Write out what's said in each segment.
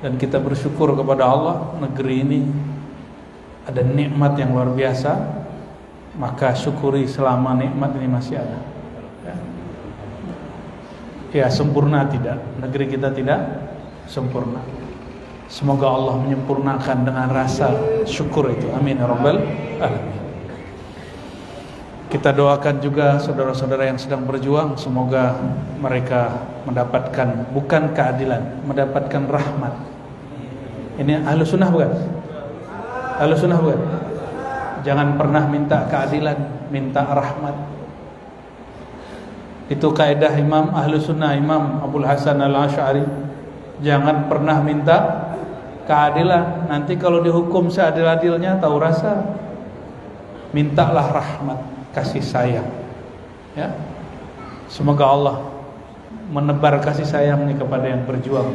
Dan kita bersyukur kepada Allah, negeri ini ada nikmat yang luar biasa, maka syukuri selama nikmat ini masih ada. Ya, sempurna tidak, negeri kita tidak sempurna. Semoga Allah menyempurnakan dengan rasa syukur itu. Amin ya rabbal alamin. Kita doakan juga saudara-saudara yang sedang berjuang, semoga mereka mendapatkan bukan keadilan, mendapatkan rahmat. Ini ahlu sunnah bukan? Ahlu sunnah bukan? Jangan pernah minta keadilan, minta rahmat. Itu kaidah Imam ahlu sunnah, Imam Abdul Hasan al-Asy'ari. Jangan pernah minta keadilan, nanti kalau dihukum seadil-adilnya tahu rasa. Mintalah rahmat, kasih sayang, ya. Semoga Allah menebar kasih sayangnya kepada yang berjuang,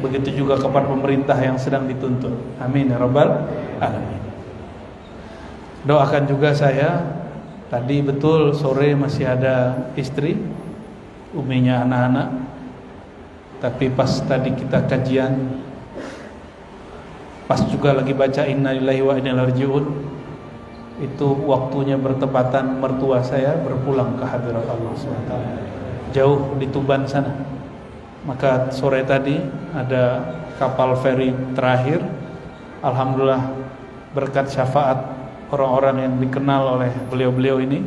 begitu juga kepada pemerintah yang sedang dituntut. Amin ya rabbal alamin. Doakan juga saya, tadi betul sore masih ada istri, uminya anak-anak, tapi pas tadi kita kajian, pas juga lagi baca inna lillahi wa inna ilaihi raji'un, itu waktunya bertepatan mertua saya berpulang ke hadirat Allah SWT, jauh di Tuban sana. Maka sore tadi ada kapal feri terakhir. Alhamdulillah berkat syafaat orang-orang yang dikenal oleh beliau-beliau ini,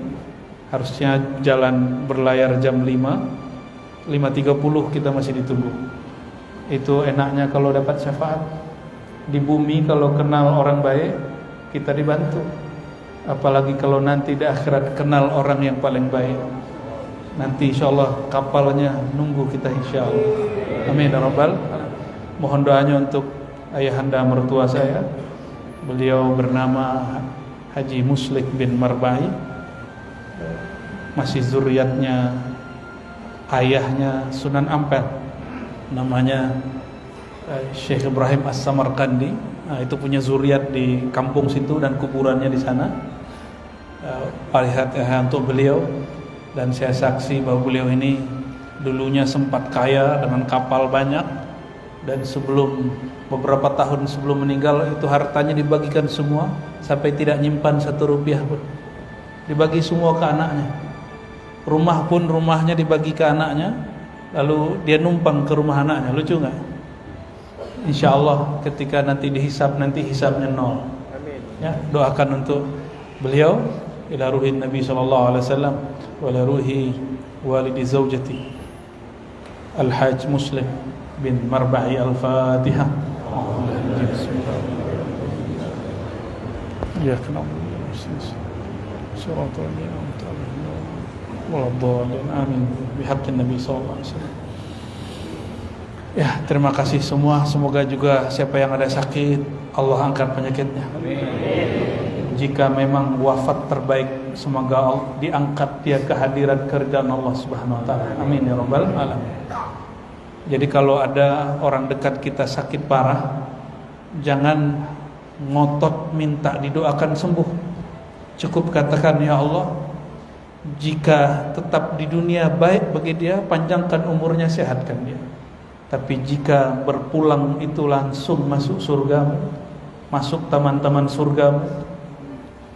harusnya jalan berlayar jam 5:30 kita masih ditunggu. Itu enaknya kalau dapat syafaat. Di bumi kalau kenal orang baik kita dibantu, apalagi kalau nanti di akhirat kenal orang yang paling baik. Nanti insyaallah kapalnya nunggu kita insyaallah. Amin ya rabbal alamin. Mohon doanya untuk ayahanda mertua saya. Beliau bernama Haji Muslik bin Marbai, masih zuriatnya ayahnya Sunan Ampel, namanya Syekh Ibrahim As-Samarkandi. Nah, itu punya zuriat di kampung situ dan kuburannya di sana. Palihat untuk beliau, dan saya saksi bahwa beliau ini dulunya sempat kaya dengan kapal banyak, dan beberapa tahun sebelum meninggal itu hartanya dibagikan semua sampai tidak nyimpan 1 rupiah pun. Dibagi semua ke anaknya. Rumah pun rumahnya dibagi ke anaknya, lalu dia numpang ke rumah anaknya. Lucu nggak? Insyaallah ketika nanti dihisab, nanti hisabnya 0. Amin. Ya, doakan untuk beliau, ila ruhin Nabi sallallahu alaihi wasallam wa ila ruhi walidi zaujati Al-Hajj Muslim bin Marbai. Al-Fatihah. Ya kenapa surah amin bihaqqin Nabi sallallahu alaihi wasallam. Ya, terima kasih semua. Semoga juga siapa yang ada sakit Allah angkat penyakitnya. Jika memang wafat terbaik, semoga Allah diangkat dia ke hadirat kerjaan Allah Subhanahu wa taala. Amin ya rabbal alamin. Jadi kalau ada orang dekat kita sakit parah, jangan ngotot minta didoakan sembuh. Cukup katakan, ya Allah, jika tetap di dunia baik bagi dia, panjangkan umurnya, sehatkan dia. Tapi jika berpulang itu langsung masuk surga, masuk taman-taman surga,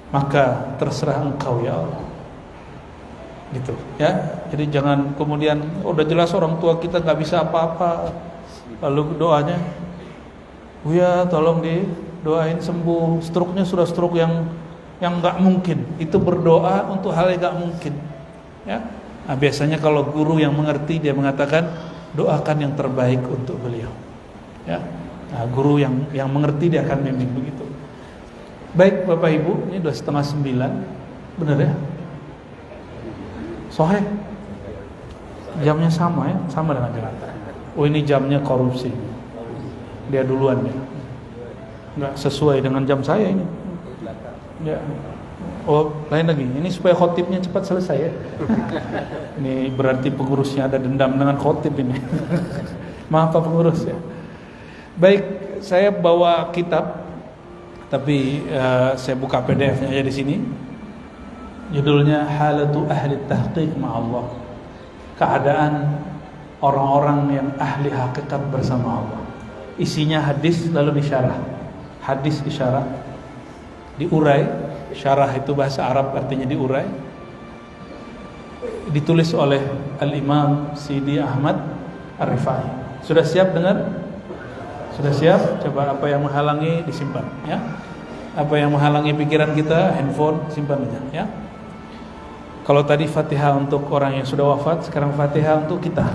maka terserah engkau ya Allah. Gitu ya. Jadi jangan kemudian udah jelas orang tua kita nggak bisa apa-apa, lalu doanya, "Buya tolong didoain sembuh, stroke-nya sudah stroke yang nggak mungkin." Itu berdoa untuk hal yang nggak mungkin ya. Nah, biasanya kalau guru yang mengerti dia mengatakan doakan yang terbaik untuk beliau ya. Nah, guru yang mengerti dia akan membimbing begitu. Baik Bapak Ibu, ini udah 8:30, benar ya? Soheh, jamnya sama ya, sama dengan Jakarta. Oh ini jamnya korupsi, dia duluan ya, nggak sesuai dengan jam saya ini. Ya, oh lain lagi, ini supaya khotibnya cepat selesai ya. Ini berarti pengurusnya ada dendam dengan khotib ini. Maaf Pak pengurus ya. Baik, saya bawa kitab, tapi saya buka PDF-nya aja di sini. Judulnya Halatu Ahli Tahqiq Ma'allah. Keadaan orang-orang yang ahli hakikat bersama Allah. isinya hadis lalu disyarah. Hadis disyarah, diurai. Syarah itu bahasa Arab artinya diurai. Ditulis oleh Al-Imam Sidi Ahmad Ar-Rifai. Sudah siap dengar? Sudah siap? Coba apa yang menghalangi disimpan, ya. Apa yang menghalangi pikiran kita, handphone simpan aja, ya. Kalau tadi Fatihah untuk orang yang sudah wafat, sekarang Fatihah untuk kita,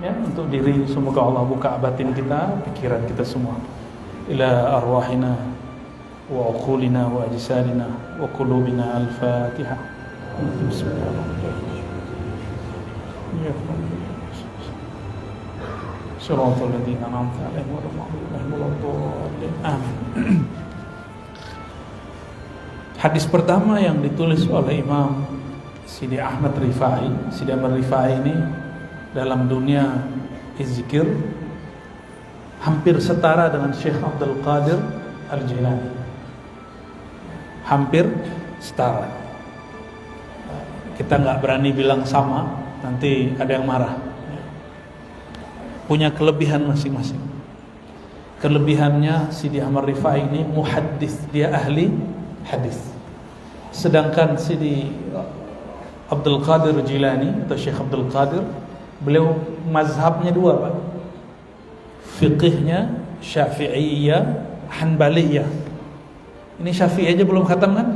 ya, untuk diri. Semoga Allah buka batin kita, pikiran kita semua. Ila arwahina wa uqulina wa ajsadina wa qulubina. Al-Fatihah. Bismillahirrahmanirrahim. Shiratal ladzina an'amta 'alaihim ghairil maghdubi 'alaihim. Amin. Hadis pertama yang ditulis oleh Imam Sidi Ahmad Rifai. Sidi Ahmad Rifai ini dalam dunia zikir hampir setara dengan Syekh Abdul Qadir Al-Jilani. Hampir setara. Kita nggak berani bilang sama, nanti ada yang marah. Punya kelebihan masing-masing. Kelebihannya Sidi Ahmad Rifai ini muhaddis, dia ahli hadis. Sedangkan Sidi Abdul Qadir Jilani atau Syekh Abdul Qadir, beliau mazhabnya dua, Pak. Fiqihnya Syafi'iyah, Hanbaliyah. Ini Syafi'i aja belum khatam kan?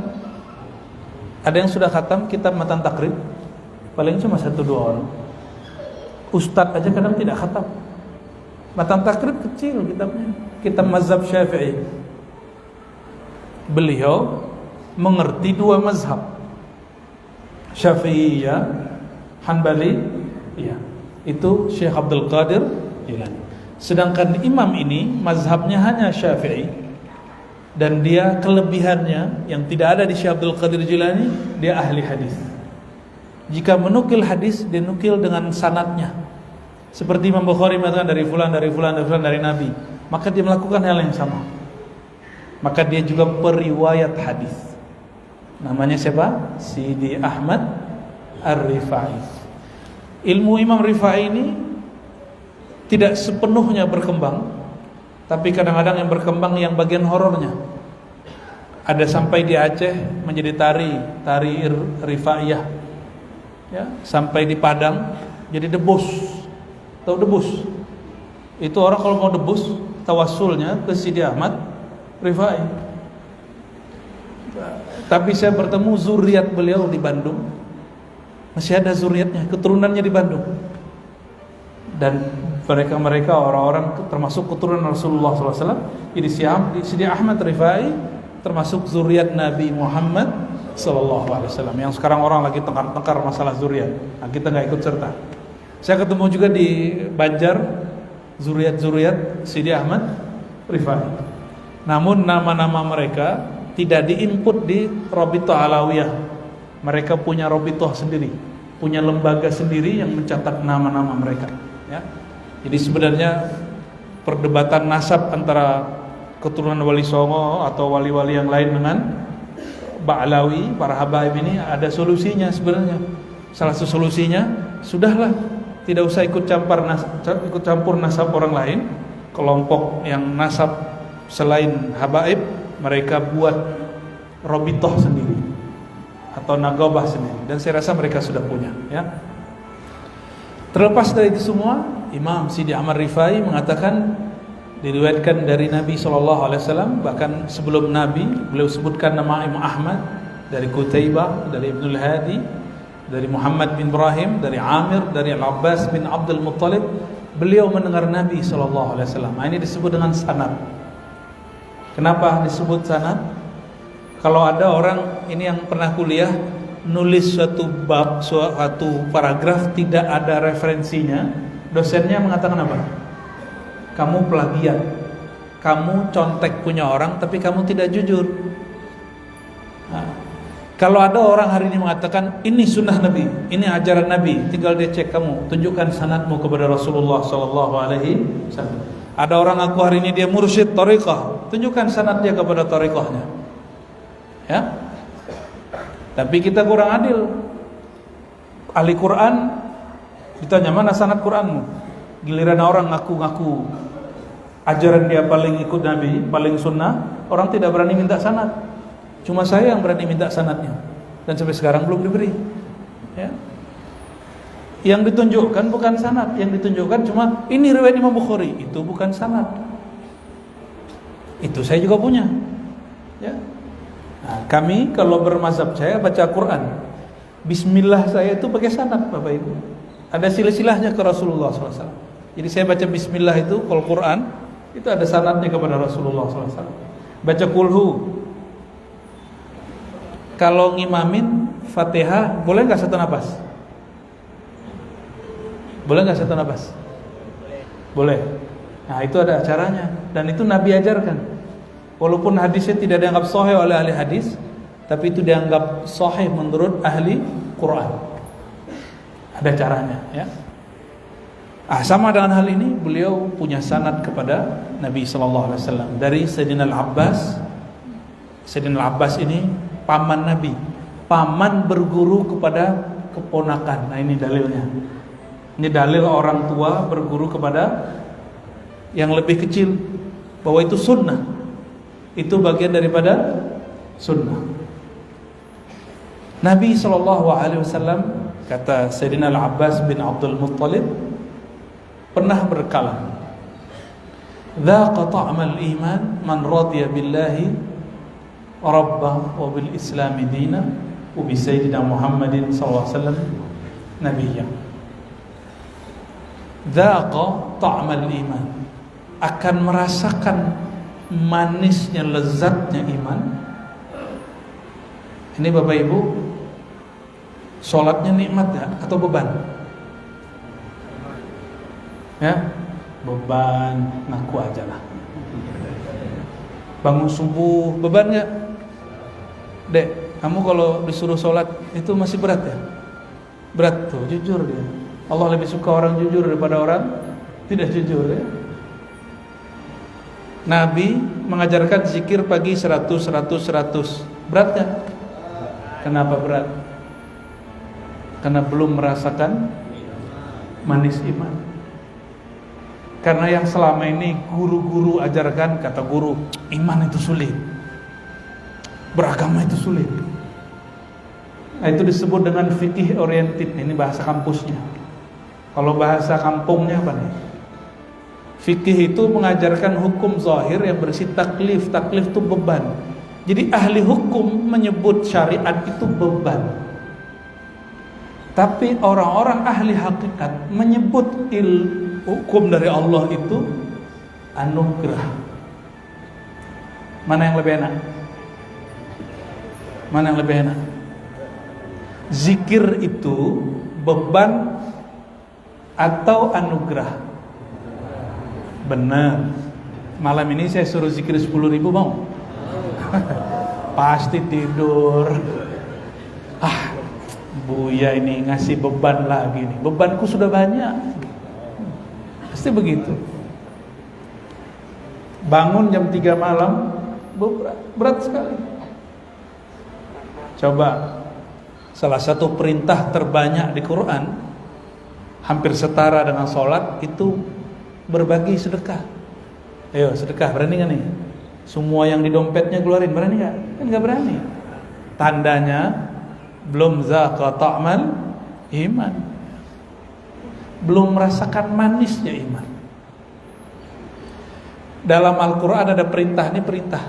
Ada yang sudah khatam kitab Matan Takrib? Paling cuma 1-2 orang. Ustadz aja kadang tidak khatam. Matan Takrib kecil kitabnya, kitab mazhab Syafi'i. Beliau mengerti dua mazhab, Syafi'iyah, Hanbali, ya. Itu Syekh Abdul Qadir Jilani. Sedangkan imam ini mazhabnya hanya Syafi'i, dan dia kelebihannya yang tidak ada di Syekh Abdul Qadir Jilani, dia ahli hadis. Jika menukil hadis, dia nukil dengan sanadnya. Seperti Imam Bukhari mengatakan dari fulan, dari fulan, dari fulan, dari Nabi, maka dia melakukan hal yang sama. Maka dia juga periwayat hadis. Namanya siapa? Sidi Ahmad Ar-Rifai. Ilmu Imam Rifai ini tidak sepenuhnya berkembang, tapi kadang-kadang yang berkembang yang bagian horornya. Ada sampai di Aceh menjadi tari Rifaiyah, ya, sampai di Padang jadi debus. Tahu debus? Itu orang kalau mau debus, tawassulnya ke Sidi Ahmad Rifai. Tapi saya bertemu zuriat beliau di Bandung. Masih ada zuriatnya, keturunannya di Bandung. Dan mereka orang-orang termasuk keturunan Rasulullah SAW. Jadi Sidi Ahmad Rifai termasuk zuriat Nabi Muhammad SAW, yang sekarang orang lagi tengkar-tengkar masalah zuriat. Nah, kita nggak ikut serta. Saya ketemu juga di Banjar zuriat Sidi Ahmad Rifai. Namun nama-nama mereka tidak diinput di Rabithah Alawiyah. Mereka punya Rabithah sendiri, punya lembaga sendiri yang mencatat nama-nama mereka, ya. Jadi sebenarnya perdebatan nasab antara keturunan Wali Songo atau wali-wali yang lain dengan Ba'alawi, para habaib ini ada solusinya sebenarnya. Salah satu solusinya, sudahlah, tidak usah ikut campur nasab orang lain. Kelompok yang nasab selain habaib, mereka buat Rabithah sendiri atau Nagobah sendiri, dan saya rasa mereka sudah punya, ya. Terlepas dari itu semua, Imam Sidi Ahmad Rifai mengatakan, diriwayatkan dari Nabi SAW, bahkan sebelum Nabi beliau sebutkan nama Imam Ahmad, dari Qutaibah, dari Ibnul Hadi, dari Muhammad bin Ibrahim, dari Amir, dari Al-Abbas bin Abdul Muttalib. Beliau mendengar Nabi SAW. Ini disebut dengan sanad. Kenapa disebut sanad? Kalau ada orang ini yang pernah kuliah, nulis suatu bab, suatu paragraf tidak ada referensinya, dosennya mengatakan apa? Kamu plagiat, kamu contek punya orang, tapi kamu tidak jujur. Nah, kalau ada orang hari ini mengatakan ini sunnah Nabi, ini ajaran Nabi, tinggal dia cek, kamu tunjukkan sanadmu kepada Rasulullah SAW. Ada orang ngaku hari ini dia mursyid thariqah, tunjukkan sanad dia kepada thariqahnya, ya. Tapi kita kurang adil. Ahli Quran ditanya mana sanad Quranmu, giliran orang ngaku-ngaku ajaran dia paling ikut Nabi, paling sunnah, orang tidak berani minta sanad. Cuma saya yang berani minta sanadnya, dan sampai sekarang belum diberi. Ya. Yang ditunjukkan bukan sanad, yang ditunjukkan cuma ini riwayat Imam Bukhari, itu bukan sanad. Itu saya juga punya. Ya. Nah, kami kalau bermazhab saya baca Quran, Bismillah saya itu pakai sanad, Bapak Ibu. Ada silsilahnya ke Rasulullah SAW. Jadi saya baca Bismillah itu kalau Quran itu ada sanadnya kepada Rasulullah SAW. Baca kulhu, kalau ngimamin Fatihah boleh nggak satu nafas? Boleh nggak satu nafas? Boleh. Nah itu ada acaranya, dan itu Nabi ajarkan. Walaupun hadisnya tidak dianggap sahih oleh ahli hadis, tapi itu dianggap sahih menurut ahli Quran. Ada caranya, ya. Sama dengan hal ini, beliau punya sanad kepada Nabi sallallahu alaihi wasallam dari Sayyidina Al-Abbas. Sayyidina Al-Abbas ini paman Nabi. Paman berguru kepada keponakan. Nah, ini dalilnya. Ini dalil orang tua berguru kepada yang lebih kecil, bahwa itu sunnah. Itu bagian daripada sunnah. Nabi SAW, kata Sayyidina Al-Abbas bin Abdul Muttalib, pernah berkalam, "Dzaqa ta'mal iman man radiya billahi rabba wa bil islami dina wa bi sayyidina Muhammadin sallallahu alaihi wasallam nabiyya." Dzaqa ta'mal iman, akan merasakan manisnya, lezatnya iman. Ini Bapak Ibu, sholatnya nikmat ya atau beban? Ya, beban, ngaku aja lah. Bangun subuh, beban gak? Dek, kamu kalau disuruh sholat itu masih berat ya? Berat tuh, jujur dia. Allah lebih suka orang jujur daripada orang tidak jujur ya. Nabi mengajarkan zikir pagi 100. Berat gak? Kenapa berat? Karena belum merasakan manis iman. Karena yang selama ini guru-guru ajarkan, kata guru, iman itu sulit, beragama itu sulit. Nah, itu disebut dengan fikih oriented. Ini bahasa kampusnya. Kalau bahasa kampungnya apa nih? Fikih itu mengajarkan hukum zahir yang bersih taklif. Taklif itu beban. Jadi ahli hukum menyebut syariat itu beban. Tapi orang-orang ahli hakikat menyebut hukum dari Allah itu anugerah. Mana yang lebih enak? Mana yang lebih enak? Zikir itu beban atau anugerah? Benar. Malam ini saya suruh zikir 10.000 mau? Pasti tidur. Buya ini ngasih beban lagi nih. Bebanku sudah banyak. Pasti begitu. Bangun jam 3 malam berat sekali. Coba, salah satu perintah terbanyak di Quran, hampir setara dengan sholat, itu berbagi sedekah. Ayo sedekah, berani gak nih? Semua yang di dompetnya keluarin, berani gak? Kan gak berani. Tandanya belum zaqa ta'mal iman, belum merasakan manisnya iman. Dalam Al-Quran ada perintah, ini perintah.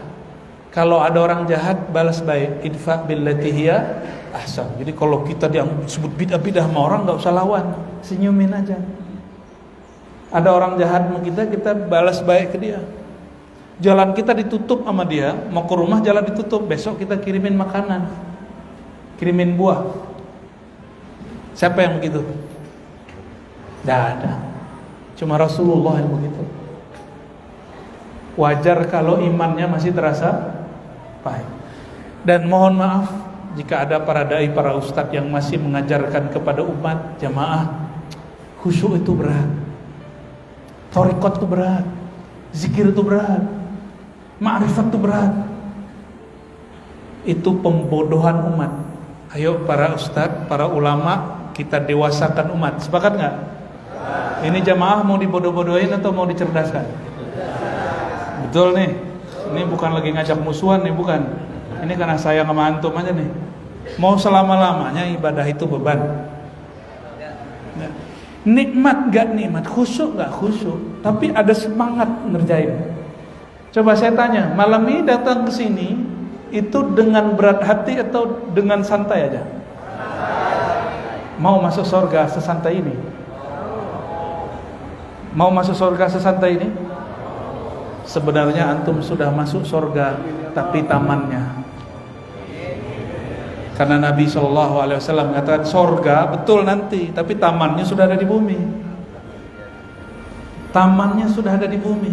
Kalau ada orang jahat, balas baik. Idfa billati hiya ahsan. Jadi kalau kita disebut bid'ah sama orang, gak usah lawan, senyumin aja. Ada orang jahat sama kita, kita balas baik ke dia. Jalan kita ditutup sama dia, mau ke rumah jalan ditutup, besok kita kirimin makanan, kirimin buah. Siapa yang begitu? Tidak ada. Cuma Rasulullah yang begitu. Wajar kalau imannya masih terasa baik. Dan mohon maaf jika ada para dai, para ustadz yang masih mengajarkan kepada umat jamaah, khusyuk itu berat, thariqat itu berat, zikir itu berat, ma'rifat itu berat. Itu pembodohan umat. Ayo para ustadz, para ulama, kita dewasakan umat. Sepakat gak? Ini jamaah mau dibodoh-bodohin atau mau dicerdaskan? Betul nih. Ini bukan lagi ngajak musuhan nih, bukan. Ini karena sayang sama antum aja nih. Mau selama-lamanya ibadah itu beban. Ya. Nikmat gak nikmat, khusyuk gak khusyuk, tapi ada semangat ngerjain. Coba saya tanya, malam ini datang ke sini itu dengan berat hati atau dengan santai aja? Mau masuk surga sesantai ini? Mau masuk surga sesantai ini? Sebenarnya antum sudah masuk surga, tapi tamannya. Karena Nabi SAW mengatakan surga betul nanti, tapi tamannya sudah ada di bumi. Tamannya sudah ada di bumi.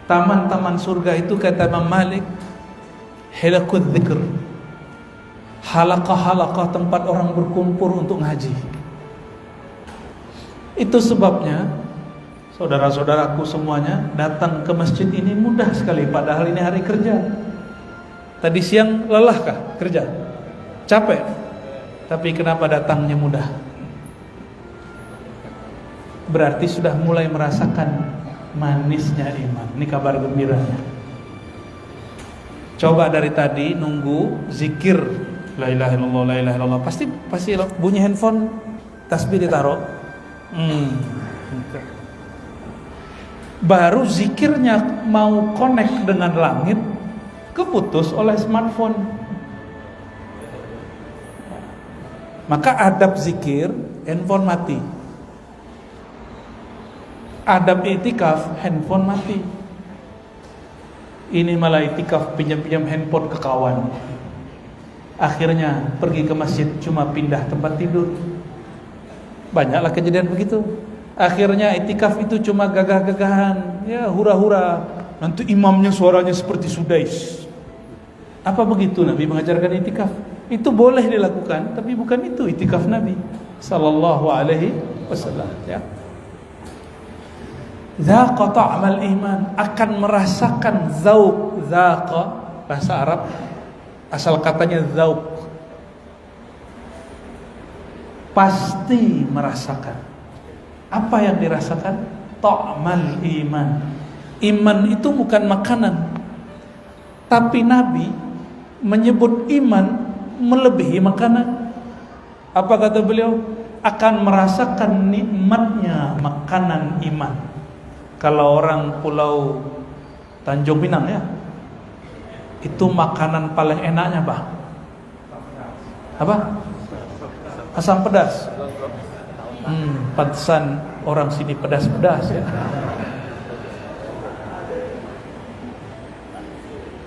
Taman-taman surga itu kata Imam Malik, halaqud dzikr, halaqah-halaqah tempat orang berkumpul untuk ngaji. Itu sebabnya saudara-saudaraku semuanya datang ke masjid ini mudah sekali, padahal ini hari kerja. Tadi siang lelahkah kerja? Capek. Tapi kenapa datangnya mudah? Berarti sudah mulai merasakan manisnya iman. Ini kabar gembiranya. Coba dari tadi nunggu zikir la ilaha illallah, la ilaha illallah. Pasti bunyi handphone, tasbih ditaruh. Baru zikirnya mau connect dengan langit, keputus oleh smartphone. Maka adab zikir, handphone mati. Adab itikaf, handphone mati. Ini malah itikaf pinjam-pinjam handphone ke kawan. Akhirnya pergi ke masjid cuma pindah tempat tidur. Banyaklah kejadian begitu. Akhirnya itikaf itu cuma gagah-gagahan, ya hura-hura. Nanti imamnya suaranya seperti Sudais. Apa begitu Nabi mengajarkan itikaf? Itu boleh dilakukan, tapi bukan itu itikaf Nabi sallallahu alaihi wasallam, ya. Zaqa ta'mal iman, akan merasakan zauq. Zaqa bahasa Arab asal katanya zauq. Pasti merasakan. Apa yang dirasakan? Ta'mal iman. Iman itu bukan makanan. Tapi Nabi menyebut iman melebihi makanan. Apa kata beliau? Akan merasakan nikmatnya makanan iman. Kalau orang pulau Tanjung Pinang ya, itu makanan paling enaknya apa? Asam pedas. Pantesan orang sini pedas-pedas ya.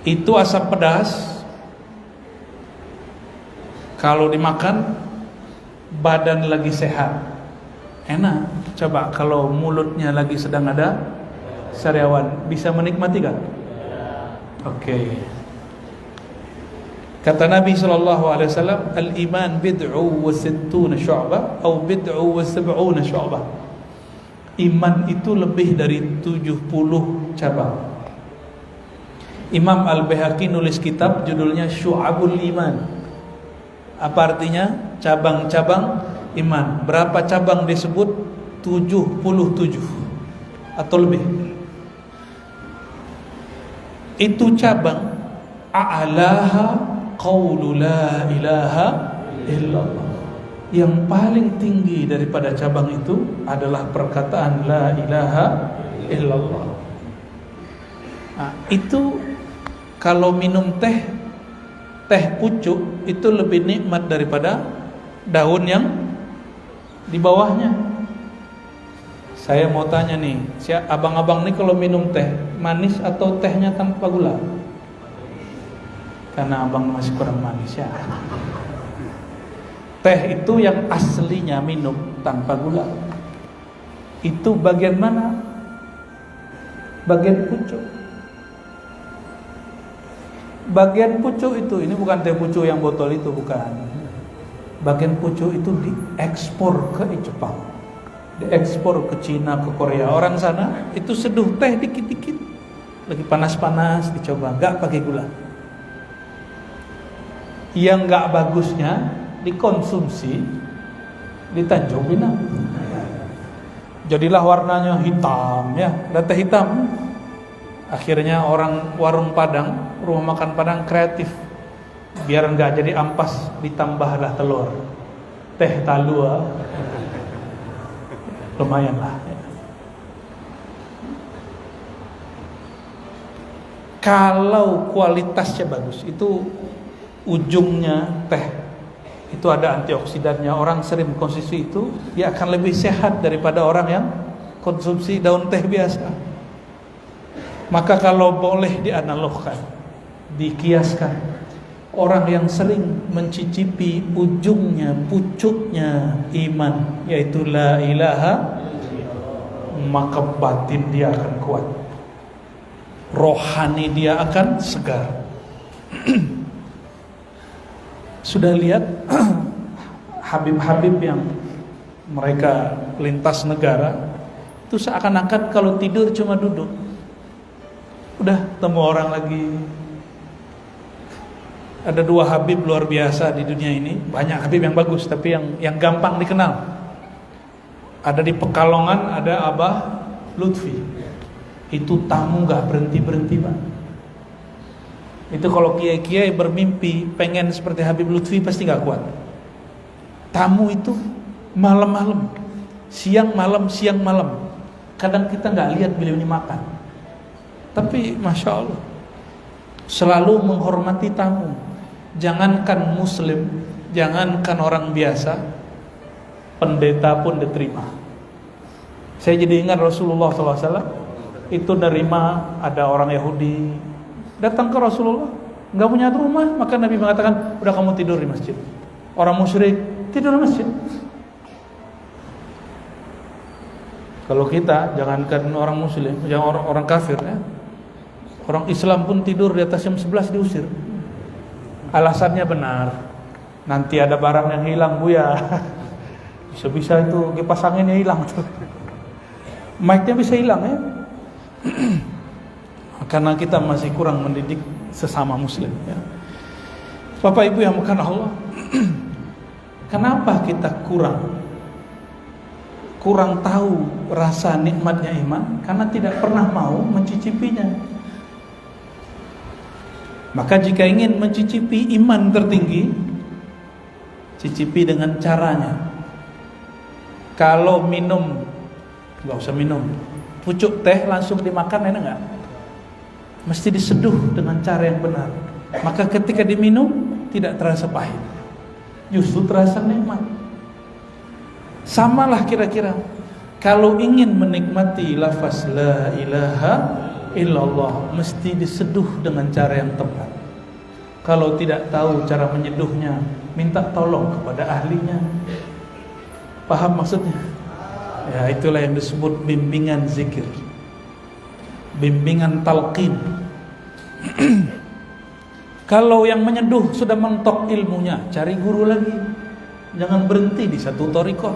Itu asam pedas. Kalau dimakan badan lagi sehat, enak. Coba kalau mulutnya lagi sedang ada sariawan, bisa menikmati kan? Oke. Kata Nabi SAW, al-iman bid'u wa sittuna syu'bah atau bid'u wa sab'una syu'bah. Iman itu lebih dari 70 cabang. Imam Al-Baihaqi nulis kitab judulnya Syu'abul Iman. Apa artinya? Cabang-cabang iman. Berapa cabang disebut? 77 atau lebih. Itu cabang. A'laha qawlu la ilaha illallah. Yang paling tinggi daripada cabang itu adalah perkataan la ilaha illallah. Nah, itu kalau minum teh pucuk itu lebih nikmat daripada daun yang di bawahnya. Saya mau tanya nih, abang-abang nih kalau minum teh manis atau tehnya tanpa gula? Karena abang masih kurang manis ya. Teh itu yang aslinya minum tanpa gula. Itu bagian mana? Bagian pucuk. Bagian pucuk itu, ini bukan teh pucuk yang botol itu, bukan. Bagian pucuk itu diekspor ke Jepang, diekspor ke Cina, ke Korea. Orang sana itu seduh teh dikit-dikit, lagi panas-panas dicoba, gak pakai gula. Yang gak bagusnya dikonsumsi di Tanjung Pinang. Jadilah warnanya hitam ya, teh hitam. Akhirnya orang warung Padang, rumah makan Padang kreatif, biar nggak jadi ampas ditambahlah telur, teh talua, lumayan lah. Kalau kualitasnya bagus, itu ujungnya teh, itu ada antioksidannya. Orang sering konsumsi itu, dia akan lebih sehat daripada orang yang konsumsi daun teh biasa. Maka kalau boleh dianalogkan, dikiaskan, orang yang sering mencicipi ujungnya, pucuknya iman, yaitu la ilaha, maka batin dia akan kuat, rohani dia akan segar. Sudah lihat Habib-habib yang mereka lintas negara, itu seakan-akan kalau tidur cuma duduk, udah temu orang lagi. Ada 2 Habib luar biasa di dunia ini. Banyak Habib yang bagus, tapi yang gampang dikenal, ada di Pekalongan, ada Abah Lutfi. Itu tamu gak berhenti-berhenti, Pak. Itu kalau kiai-kiai bermimpi pengen seperti Habib Lutfi pasti gak kuat. Tamu itu malam-malam, siang malam, siang malam. Kadang kita gak lihat beliau ini makan, tapi Masya Allah selalu menghormati tamu. Jangankan muslim, jangankan orang biasa, pendeta pun diterima. Saya jadi ingat Rasulullah SAW itu nerima ada orang Yahudi datang ke Rasulullah, nggak punya rumah, maka Nabi mengatakan, udah kamu tidur di masjid. Orang musyrik tidur di masjid. Kalau kita, jangankan orang muslim, jangan orang kafir ya, orang Islam pun tidur di atas jam 11 diusir. Alasannya benar, nanti ada barang yang hilang, Buya. Bisa-bisa itu kipas anginnya hilang tuh, mic-nya bisa hilang ya. Karena kita masih kurang mendidik sesama muslim ya. Bapak Ibu yang bukan Allah, kenapa kita kurang tahu rasa nikmatnya iman? Karena tidak pernah mau mencicipinya. Maka jika ingin mencicipi iman tertinggi, cicipi dengan caranya. Kalau minum, nggak usah minum pucuk teh langsung dimakan, enak nggak? Mesti diseduh dengan cara yang benar. Maka ketika diminum tidak terasa pahit, justru terasa nikmat. Samalah kira-kira kalau ingin menikmati lafaz la ilaha illallah, mesti diseduh dengan cara yang tepat. Kalau tidak tahu cara menyeduhnya, minta tolong kepada ahlinya. Paham maksudnya? Ya, itulah yang disebut bimbingan zikir, bimbingan talqin. Kalau yang menyeduh sudah mentok ilmunya, cari guru lagi. Jangan berhenti di satu thariqah.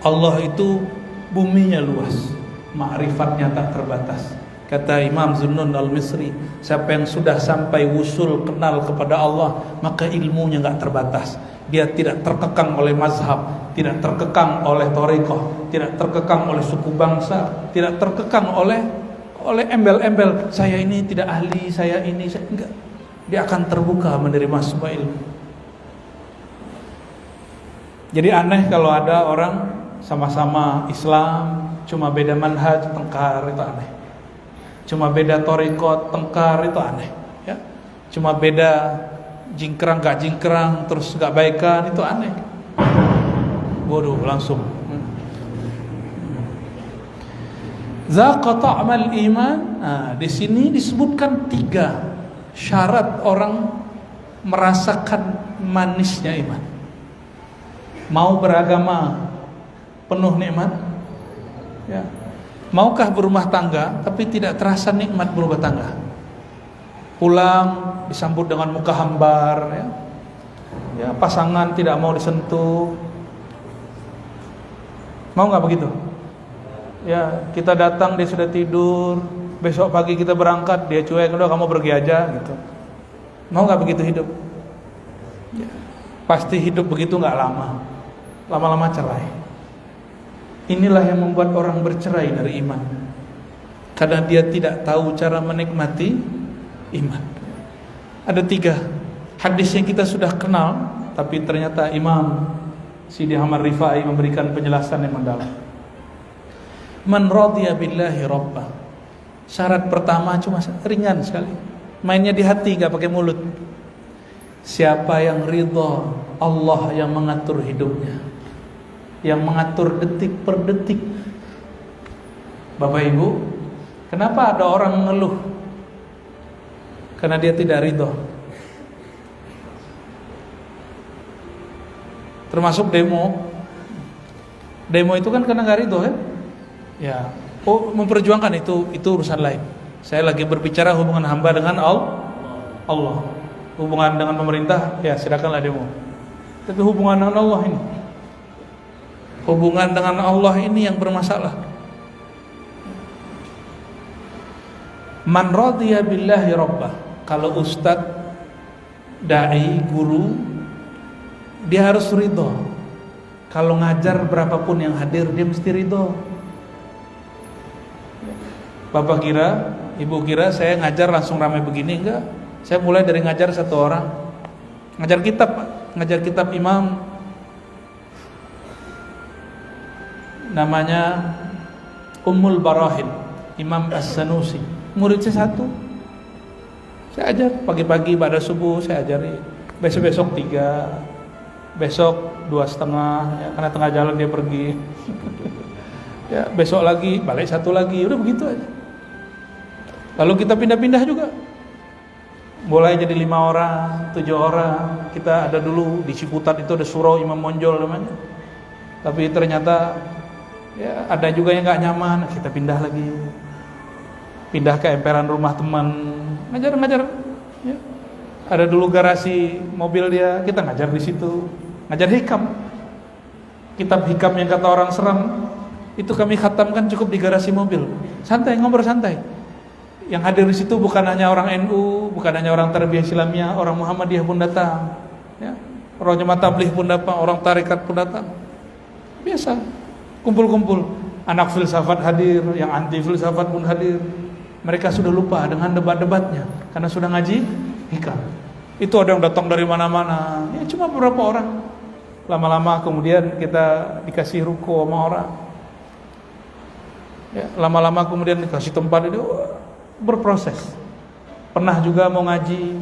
Allah itu buminya luas, ma'rifatnya tak terbatas. Kata Imam Zunnun al-Misri, siapa yang sudah sampai wusul kenal kepada Allah, maka ilmunya gak terbatas. Dia tidak terkekang oleh mazhab, tidak terkekang oleh thariqah, tidak terkekang oleh suku bangsa, tidak terkekang oleh embel-embel. Saya ini tidak ahli, saya ini, enggak. Dia akan terbuka menerima semua ilmu. Jadi aneh kalau ada orang sama-sama Islam, cuma beda manhaj, tengkar, itu aneh. Cuma beda thariqat, tengkar, itu aneh ya. Cuma beda jingkrang gak jingkrang, terus gak baikan, itu aneh. Bodoh langsung. Zaqa ta'mal iman. Nah, di sini disebutkan 3 syarat orang merasakan manisnya iman. Mau beragama penuh nikmat ya. Maukah berumah tangga tapi tidak terasa nikmat berumah tangga? Pulang disambut dengan muka hambar ya. Ya, pasangan tidak mau disentuh. Mau nggak begitu? Ya, kita datang dia sudah tidur, besok pagi kita berangkat dia cuek, udah kamu pergi aja gitu. Mau nggak begitu hidup? Ya, pasti hidup begitu nggak lama, lama-lama cerai. Inilah yang membuat orang bercerai dari iman. karena dia tidak tahu cara menikmati iman. Ada 3 hadis yang kita sudah kenal, tapi ternyata Imam Sidi Ahmad Rifai memberikan penjelasan yang mendalam. Man radiya billahi rabbah. Syarat pertama cuma ringan sekali, mainnya di hati, gak pakai mulut. Siapa yang ridha, Allah yang mengatur hidupnya, yang mengatur detik per detik. Bapak Ibu, kenapa ada orang mengeluh? Karena dia tidak ridha. Termasuk demo itu kan karena gak ridha, kan? Ya, memperjuangkan itu urusan lain. Saya lagi berbicara hubungan hamba dengan Allah. Hubungan dengan pemerintah, ya silakanlah demo. Tapi hubungan dengan Allah ini, hubungan dengan Allah ini yang bermasalah. Man radiya billahi rabbah. Kalau ustadz, dai, guru, dia harus ridho. Kalau ngajar berapapun yang hadir, dia mesti ridho. Bapak kira, ibu kira saya ngajar langsung ramai begini? Enggak. Saya mulai dari ngajar 1 orang, ngajar kitab Imam namanya Ummul Barahin, Imam As-Sanusi. Murid saya 1. Saya ajar pagi-pagi pada subuh, saya ajari. Besok 3, besok 2,5, ya, karena tengah jalan dia pergi. Ya, besok lagi balik 1 lagi, udah begitu aja. Lalu kita pindah-pindah juga. Mulai jadi 5 orang, 7 orang. Kita ada dulu di Ciputat itu ada surau Imam Monjol namanya. Tapi ternyata ya ada juga yang nggak nyaman, kita pindah lagi. Pindah ke emperan rumah teman, ngajar. Ya. Ada dulu garasi mobil dia, kita ngajar di situ. Ngajar hikam. Kitab hikam yang kata orang seram, itu kami khatamkan cukup di garasi mobil. Santai, ngobrol santai. Yang hadir di situ bukan hanya orang NU, bukan hanya orang Tarbiyah Islamiyah, orang Muhammadiyah pun datang, ya. Orang Jemaah Tabligh pun datang, orang tarekat pun datang. Biasa, kumpul-kumpul. Anak filsafat hadir, yang anti filsafat pun hadir. Mereka sudah lupa dengan debat-debatnya karena sudah ngaji hikam. Itu ada yang datang dari mana-mana. Ya cuma beberapa orang. Lama-lama kemudian kita dikasih ruko sama orang. Ya, lama-lama kemudian dikasih tempat itu. Berproses. Pernah juga mau ngaji,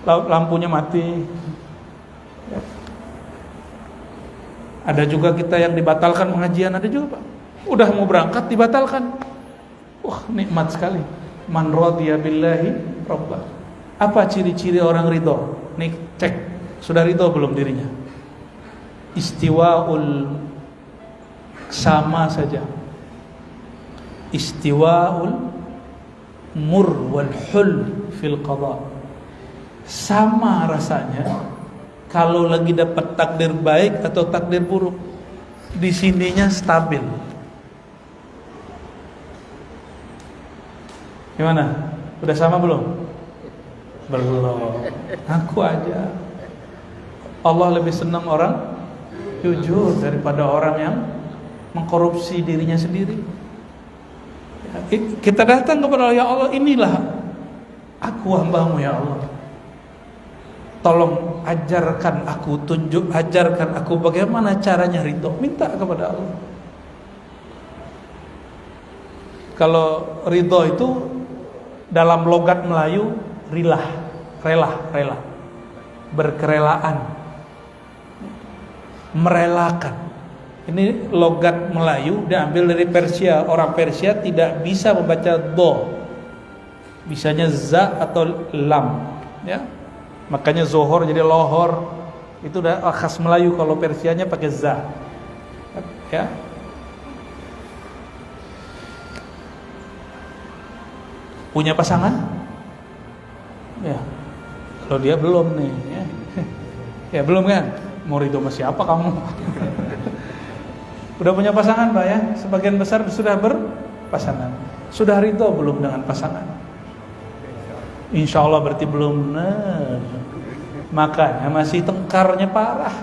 lampunya mati. Ada juga kita yang dibatalkan pengajian, ada juga Pak. Udah mau berangkat dibatalkan. Wah, nikmat sekali. Man radiya billahi rabbah. Apa ciri-ciri orang ridho? Nih cek, sudah ridho belum dirinya? Istiwaul, sama saja. Istiwaul mur wal hul fil qada. Sama rasanya kalau lagi dapat takdir baik atau takdir buruk. Di sininya stabil. Gimana? Udah sama belum? Belum. Aku aja. Allah lebih senang orang jujur daripada orang yang mengkorupsi dirinya sendiri. Kita datang kepada Allah, ya Allah, inilah aku hambamu ya Allah. Tolong ajarkan aku, ajarkan aku bagaimana caranya ridho. Minta kepada Allah. Kalau ridho itu dalam logat Melayu rela, berkerelaan, merelakan. Ini logat Melayu diambil dari Persia. Orang Persia tidak bisa membaca do, bisanya za atau lam, ya. Makanya zohor jadi lohor. Itu udah khas Melayu. Kalau Persianya pakai za, ya. Punya pasangan? Ya. Kalau dia belum nih, ya. Ya belum kan? Mau ridho sama siapa kamu? Udah punya pasangan Pak ya? Sebagian besar sudah berpasangan. Sudah ridho belum dengan pasangan? Insya Allah berarti belum. Nah, makanya masih tengkarnya parah.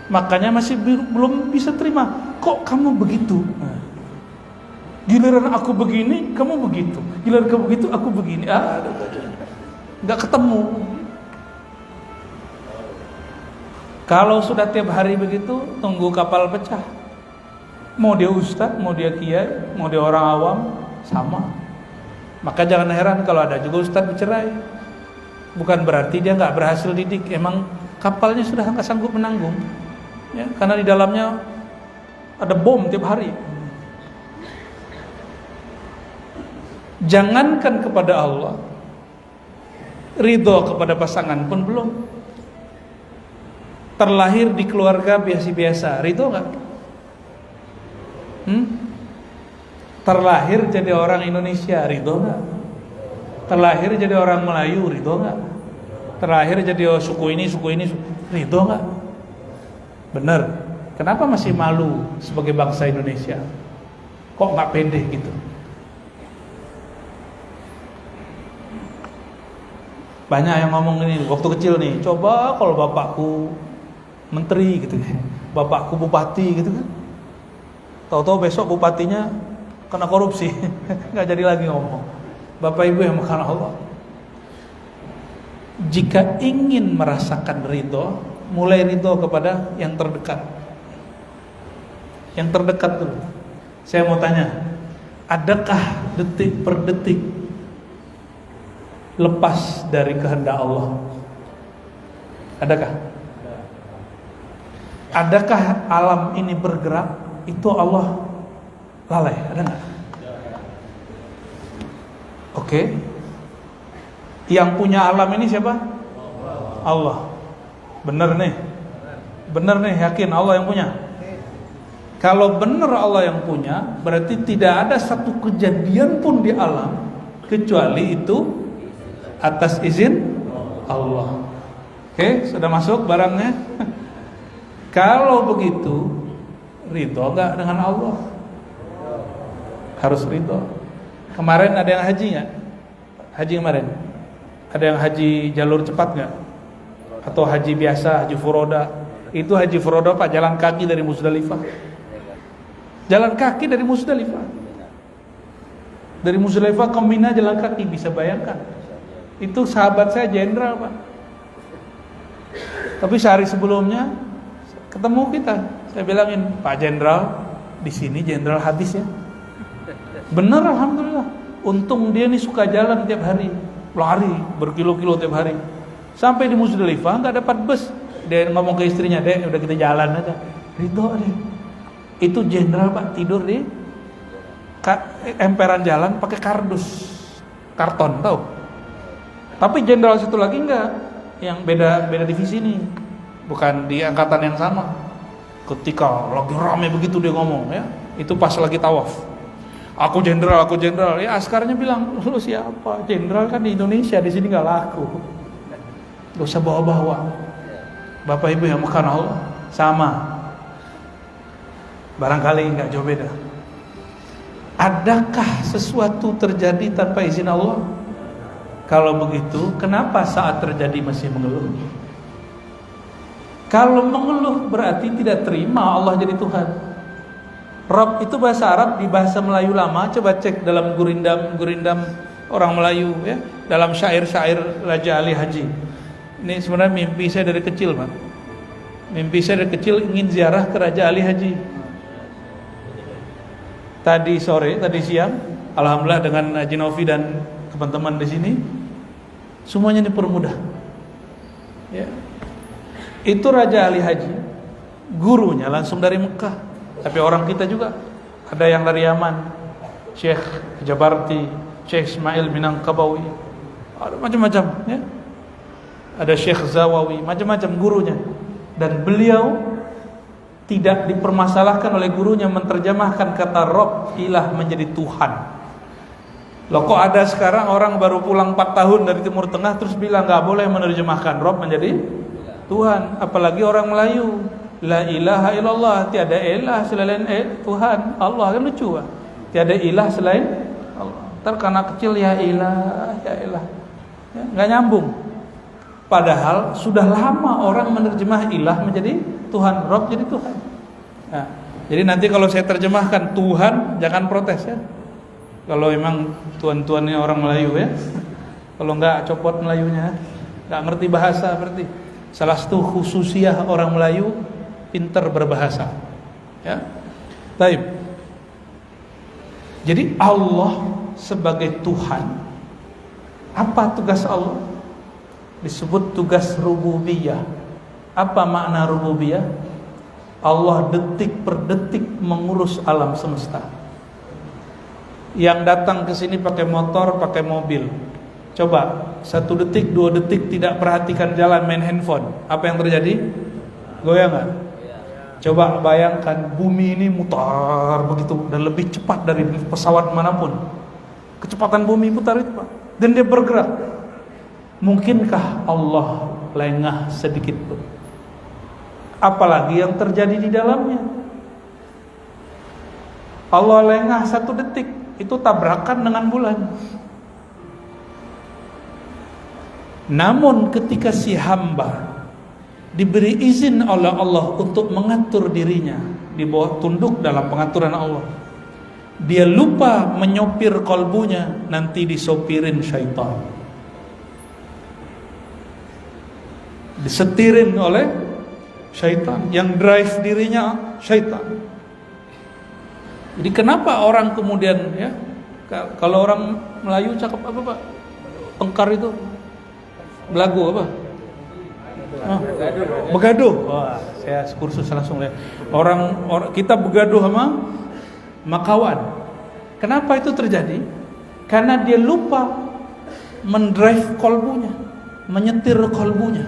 Makanya masih belum bisa terima. Kok kamu begitu? Nah, Giliran aku begini, kamu begitu. Giliran kamu begitu, aku begini. Nggak ketemu. Kalau sudah tiap hari begitu, tunggu kapal pecah. Mau dia ustadz, mau dia kiai, mau dia orang awam, sama. Maka jangan heran kalau ada juga ustadz bercerai. Bukan berarti dia nggak berhasil didik. Emang kapalnya sudah nggak sanggup menanggung. Ya, karena di dalamnya ada bom tiap hari. Jangankan kepada Allah, ridho kepada pasangan pun belum. Terlahir di keluarga biasa-biasa, ridho nggak? Terlahir jadi orang Indonesia, ridho nggak? Terlahir jadi orang Melayu, ridho nggak? Terlahir jadi suku ini, ridho nggak? Bener. Kenapa masih malu sebagai bangsa Indonesia? Kok nggak pede gitu? Banyak yang ngomong ini waktu kecil nih, coba kalau bapakku menteri gitu ya, bapakku bupati gitu kan. Tahu-tahu besok bupatinya kena korupsi, nggak jadi lagi ngomong. Bapak Ibu yang makan Allah, jika ingin merasakan ridho, mulai ridho kepada yang terdekat. Yang terdekat dulu. Saya mau tanya, adakah detik per detik lepas dari kehendak Allah? Adakah? Adakah alam ini bergerak? Itu Allah lalai? Ada nggak? Oke. Yang punya alam ini siapa? Allah. Bener nih? Bener nih, yakin Allah yang punya? Kalau bener Allah yang punya, berarti tidak ada satu kejadian pun di alam kecuali itu atas izin Allah. Oke, sudah masuk barangnya? Kalau begitu, ridho enggak dengan Allah? Harus ridho. Kemarin ada yang haji nggak? Haji kemarin? Ada yang haji jalur cepat nggak? Atau haji biasa, haji furoda? Itu haji furoda Pak, jalan kaki dari Musdalifah. Jalan kaki dari Musdalifah. Dari Musdalifah ke Mina jalan kaki, bisa bayangkan. Itu sahabat saya jenderal Pak. Tapi sehari sebelumnya ketemu kita, saya bilangin, Pak Jenderal, di sini jenderal habis ya. Benar, alhamdulillah. Untung dia nih suka jalan tiap hari, lari berkilo-kilo tiap hari. Sampai di Musdalifah nggak dapat bus, dia ngomong ke istrinya, Dek, udah kita jalan aja. Ridho deh. Itu jenderal Pak tidur di emperan jalan pakai kardus, karton, tahu? Tapi jenderal satu lagi enggak, yang beda divisi nih, bukan di angkatan yang sama. Ketika lagi rame begitu dia ngomong ya, itu pas lagi tawaf. Aku jenderal, ya askarnya bilang, lu siapa? Jenderal kan di Indonesia, di sini nggak laku. Gak usah bawa-bawa. Bapak Ibu yang makan Allah, sama. Barangkali nggak jauh beda. Adakah sesuatu terjadi tanpa izin Allah? Kalau begitu, kenapa saat terjadi masih mengeluh? Kalau mengeluh berarti tidak terima Allah jadi Tuhan. Rabb itu bahasa Arab, di bahasa Melayu lama. Coba cek dalam gurindam orang Melayu ya, dalam syair-syair Raja Ali Haji. Ini sebenarnya mimpi saya dari kecil, Pak. Mimpi saya dari kecil ingin ziarah ke Raja Ali Haji. Tadi sore, tadi siang, alhamdulillah dengan Haji Novi dan teman-teman di sini, semuanya dipermudah. Ya. Itu Raja Ali Haji, gurunya langsung dari Mekah, tapi orang kita juga ada yang dari Yaman, Syekh Jabarti, Syekh Ismail Minangkabawi, ada macam-macam, ya. Ada Syekh Zawawi, macam-macam gurunya, dan beliau tidak dipermasalahkan oleh gurunya menerjemahkan kata Rabb, ilah, menjadi Tuhan. Loh kok ada sekarang orang baru pulang 4 tahun dari Timur Tengah terus bilang gak boleh menerjemahkan Rabb menjadi Tuhan. Apalagi orang Melayu, la ilaha illallah, tiada ilah selain Tuhan Allah, kan lucu kan? Tiada ilah selain Allah. Ntar karena kecil ya ilah ya, gak nyambung. Padahal sudah lama orang menerjemah ilah menjadi Tuhan, Rabb jadi Tuhan. Nah, Jadi nanti kalau saya terjemahkan Tuhan, jangan protes ya. Kalau memang tuan-tuannya orang Melayu ya. Kalau enggak copot Melayunya, enggak ngerti bahasa berarti. Salah satu khususiah orang Melayu pintar berbahasa. Ya. Baik. Jadi Allah sebagai Tuhan, apa tugas Allah? Disebut tugas rububiyah. Apa makna rububiyah? Allah detik per detik mengurus alam semesta. Yang datang ke sini pakai motor, pakai mobil. Coba 1 detik, 2 detik tidak perhatikan jalan, main handphone. Apa yang terjadi? Goyang nggak? Coba bayangkan bumi ini mutar begitu dan lebih cepat dari pesawat manapun. Kecepatan bumi putar itu Pak. Dan dia bergerak. Mungkinkah Allah lengah sedikit pun? Apalagi yang terjadi di dalamnya. Allah lengah 1 detik, itu tabrakan dengan bulan. Namun ketika si hamba diberi izin oleh Allah untuk mengatur dirinya di bawah tunduk dalam pengaturan Allah, dia lupa menyopir kolbunya, nanti disopirin syaitan, disetirin oleh syaitan, yang drive dirinya syaitan. Jadi kenapa orang kemudian ya, kalau orang Melayu cakap apa Pak? Tengkar itu belagu apa? Begaduh. Wah, saya kursus langsung ya. Orang kita begaduh sama makawan. Kenapa itu terjadi? Karena dia lupa mendrive kolbunya, menyetir kolbunya,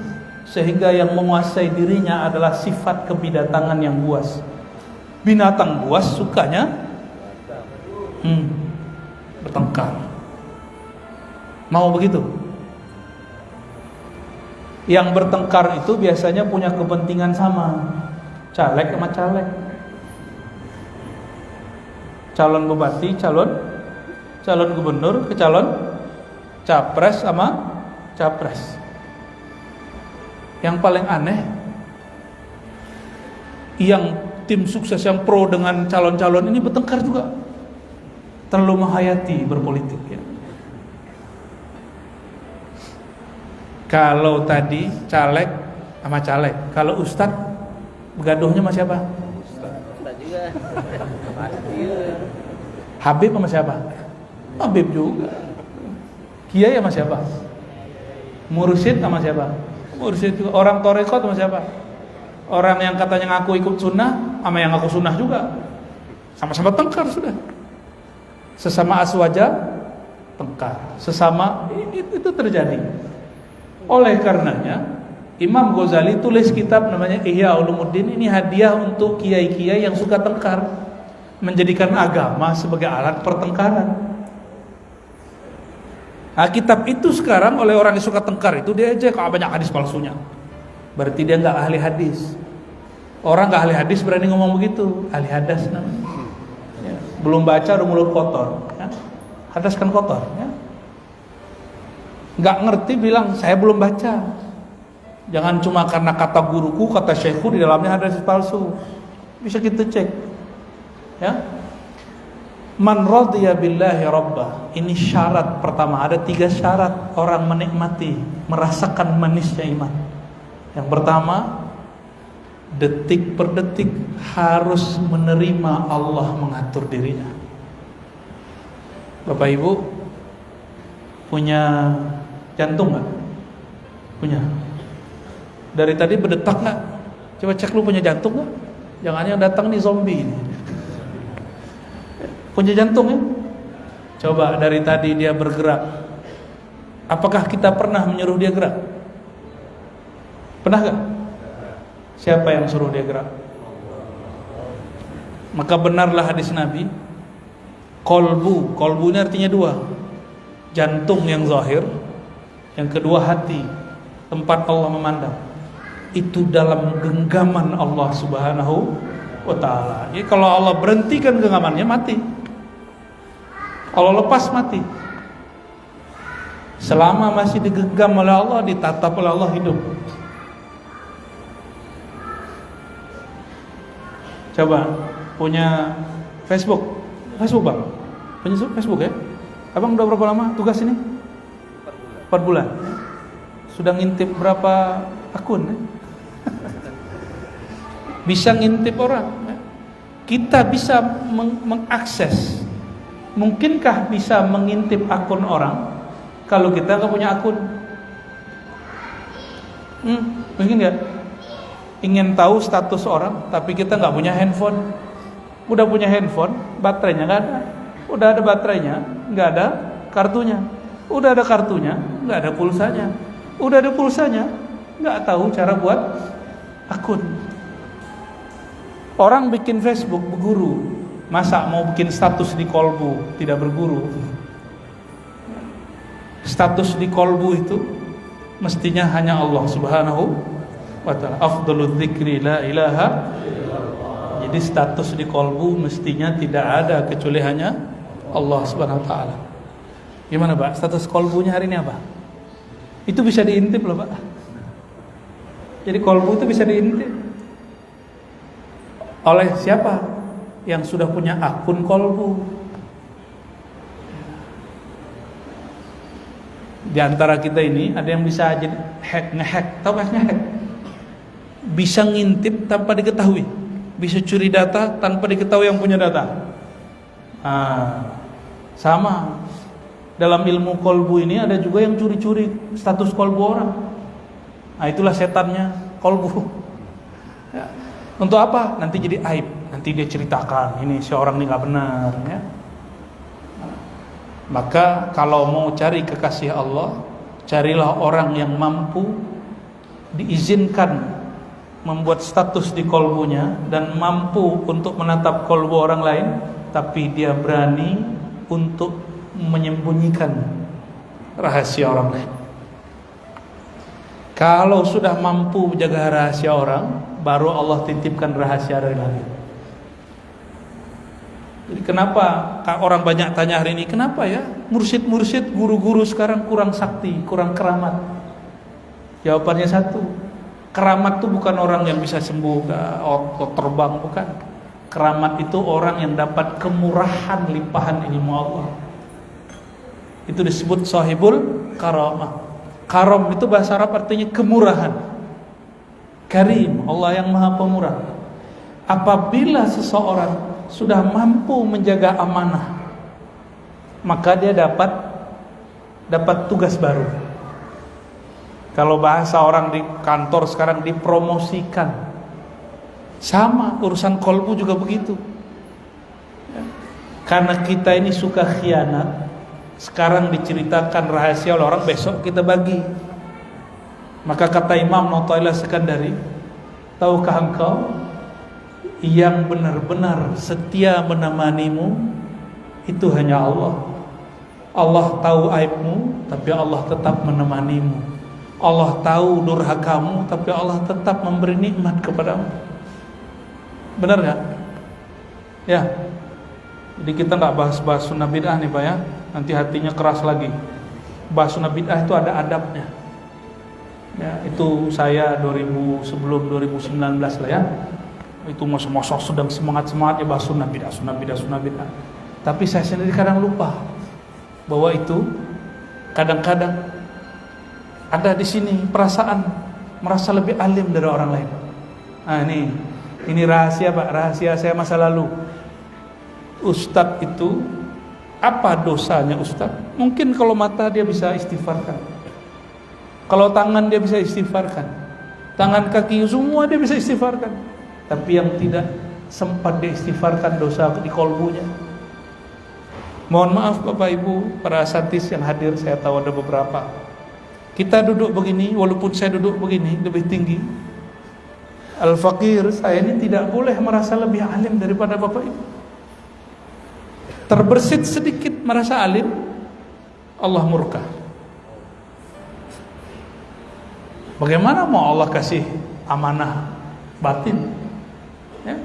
sehingga yang menguasai dirinya adalah sifat kebidatangan yang buas. Binatang buas sukanya bertengkar. Mau begitu? Yang bertengkar itu biasanya punya kepentingan sama. Caleg sama caleg, calon bupati, calon gubernur ke calon capres sama capres. Yang paling aneh, yang tim sukses yang pro dengan calon-calon ini bertengkar juga. Terlalu menghayati berpolitik ya. Kalau tadi caleg sama caleg, kalau ustadz begaduhnya sama siapa? Ustadz juga. Habib sama siapa? Habib juga. Kiai sama siapa? Mursyid sama siapa? Mursyid juga. Orang torekot sama siapa? Orang yang katanya ngaku ikut sunnah sama yang ngaku sunnah juga. Sama-sama tengkar sudah. Sesama aswaja tengkar. Sesama itu terjadi. Oleh karenanya Imam Ghazali tulis kitab namanya Ihya Ulumuddin. Ini hadiah untuk kiai-kiai yang suka tengkar, menjadikan agama sebagai alat pertengkaran. Nah, kitab itu sekarang oleh orang yang suka tengkar itu diejek, banyak hadis palsunya. Berarti dia nggak ahli hadis. Orang nggak ahli hadis berani ngomong begitu, ahli hadas namanya. Ya, belum baca udah mulut kotor. Ya. Hadas kan kotor. Ya. Nggak ngerti bilang saya belum baca. Jangan cuma karena kata guruku, kata syekhku di dalamnya hadis palsu. Bisa kita cek. Ya. Man radhiya billahi rabbah. Ini syarat pertama. Ada 3 syarat orang menikmati, merasakan manisnya iman. Yang pertama, detik per detik harus menerima Allah mengatur dirinya. Bapak Ibu punya jantung nggak? Punya. Dari tadi berdetak nggak? Coba cek lu punya jantung nggak? Jangan yang datang nih zombie ini. Punya jantung ya? Coba dari tadi dia bergerak. Apakah kita pernah menyuruh dia gerak? Pernah gak? Siapa yang suruh dia gerak? Maka benarlah hadis Nabi. Kolbu ini artinya 2. Jantung yang zahir, yang kedua hati, tempat Allah memandang. Itu dalam genggaman Allah Subhanahu wa ta'ala. Jadi kalau Allah berhentikan genggamannya, mati. Kalau lepas, mati. Selama masih digenggam oleh Allah, ditatap oleh Allah, hidup. Coba punya Facebook bang, punya Facebook ya. Abang udah berapa lama tugas ini? 4 bulan. Sudah ngintip berapa akun ya? Bisa ngintip orang ya? Kita bisa mengakses. Mungkinkah bisa mengintip akun orang kalau kita nggak punya akun? Mungkin nggak? Ingin tahu status orang tapi kita nggak punya handphone. Udah punya handphone, baterainya nggak ada. Udah ada baterainya, nggak ada kartunya. Udah ada kartunya, nggak ada pulsanya. Udah ada pulsanya, nggak tahu cara buat akun. Orang bikin Facebook berguru, masa mau bikin status di kolbu tidak berguru? Status di kolbu itu mestinya hanya Allah Subhanahu wa ta'ala. Afdhalul dzikri la ilaha. Jadi status di kolbu mestinya tidak ada kecuali hanya Allah Subhanahu wa ta'ala. Gimana Pak? Status kolbunya hari ini apa? Itu bisa diintip loh Pak. Jadi kolbu itu bisa diintip. Oleh siapa? Yang sudah punya akun kolbu. Di antara kita ini ada yang bisa jadi ngehack. Tahu nggak ngehack? Bisa ngintip tanpa diketahui. Bisa curi data tanpa diketahui yang punya data. Sama. Dalam ilmu kolbu ini ada juga yang curi-curi status kolbu orang. Itulah setannya kolbu. Ya. Untuk apa? Nanti jadi aib. Nanti dia ceritakan ini si orang ini nggak benar. Ya. Maka kalau mau cari kekasih Allah, carilah orang yang mampu diizinkan membuat status di kolbunya dan mampu untuk menatap kolbu orang lain, tapi dia berani untuk menyembunyikan rahasia orang lain. Kalau sudah mampu menjaga rahasia orang, baru Allah titipkan rahasia dari langit. Jadi kenapa orang banyak tanya hari ini, kenapa ya mursyid-mursyid, guru-guru sekarang kurang sakti, kurang keramat? Jawabannya satu, keramat itu bukan orang yang bisa sembuh atau terbang, bukan. Keramat itu orang yang dapat kemurahan limpahan ilmu Allah. Itu disebut sahibul karamah. Karam itu bahasa Arab artinya kemurahan. Karim, Allah yang maha pemurah. Apabila seseorang sudah mampu menjaga amanah, maka dia dapat tugas baru. Kalau bahasa orang di kantor sekarang dipromosikan. Sama urusan kolbu juga begitu. Karena kita ini suka khianat, sekarang diceritakan rahasia oleh orang, besok kita bagi. Maka kata Imam Nawawi Sekandari, tahukah engkau yang benar-benar setia menemanimu itu hanya Allah. Allah tahu aibmu, tapi Allah tetap menemanimu. Allah tahu durhakamu, tapi Allah tetap memberi nikmat kepadamu. Benar gak? Ya. Jadi kita gak bahas-bahas sunnah bid'ah nih Pak ya. Nanti hatinya keras lagi. Bahas sunnah bid'ah itu ada adabnya. Ya, itu saya sebelum 2019 lah ya. Itu masa-masa sedang semangat-semangatnya bahas sunnah bid'ah. Tapi saya sendiri kadang lupa bahwa itu kadang-kadang ada di sini perasaan merasa lebih alim dari orang lain. Nah ini rahasia Pak, rahasia saya masa lalu. Ustadz itu apa dosanya Ustadz? Mungkin kalau mata dia bisa istighfarkan, kalau tangan dia bisa istighfarkan, tangan kaki semua dia bisa istighfarkan. Tapi yang tidak sempat diistighfarkan dosa di kolbunya. Mohon maaf Bapak Ibu, para santis yang hadir, saya tahu ada beberapa. Kita duduk begini, walaupun saya duduk begini lebih tinggi, al-faqir saya ini tidak boleh merasa lebih alim daripada Bapak Ibu. Terbersit sedikit merasa alim, Allah murka. Bagaimana mau Allah kasih amanah batin? Ya?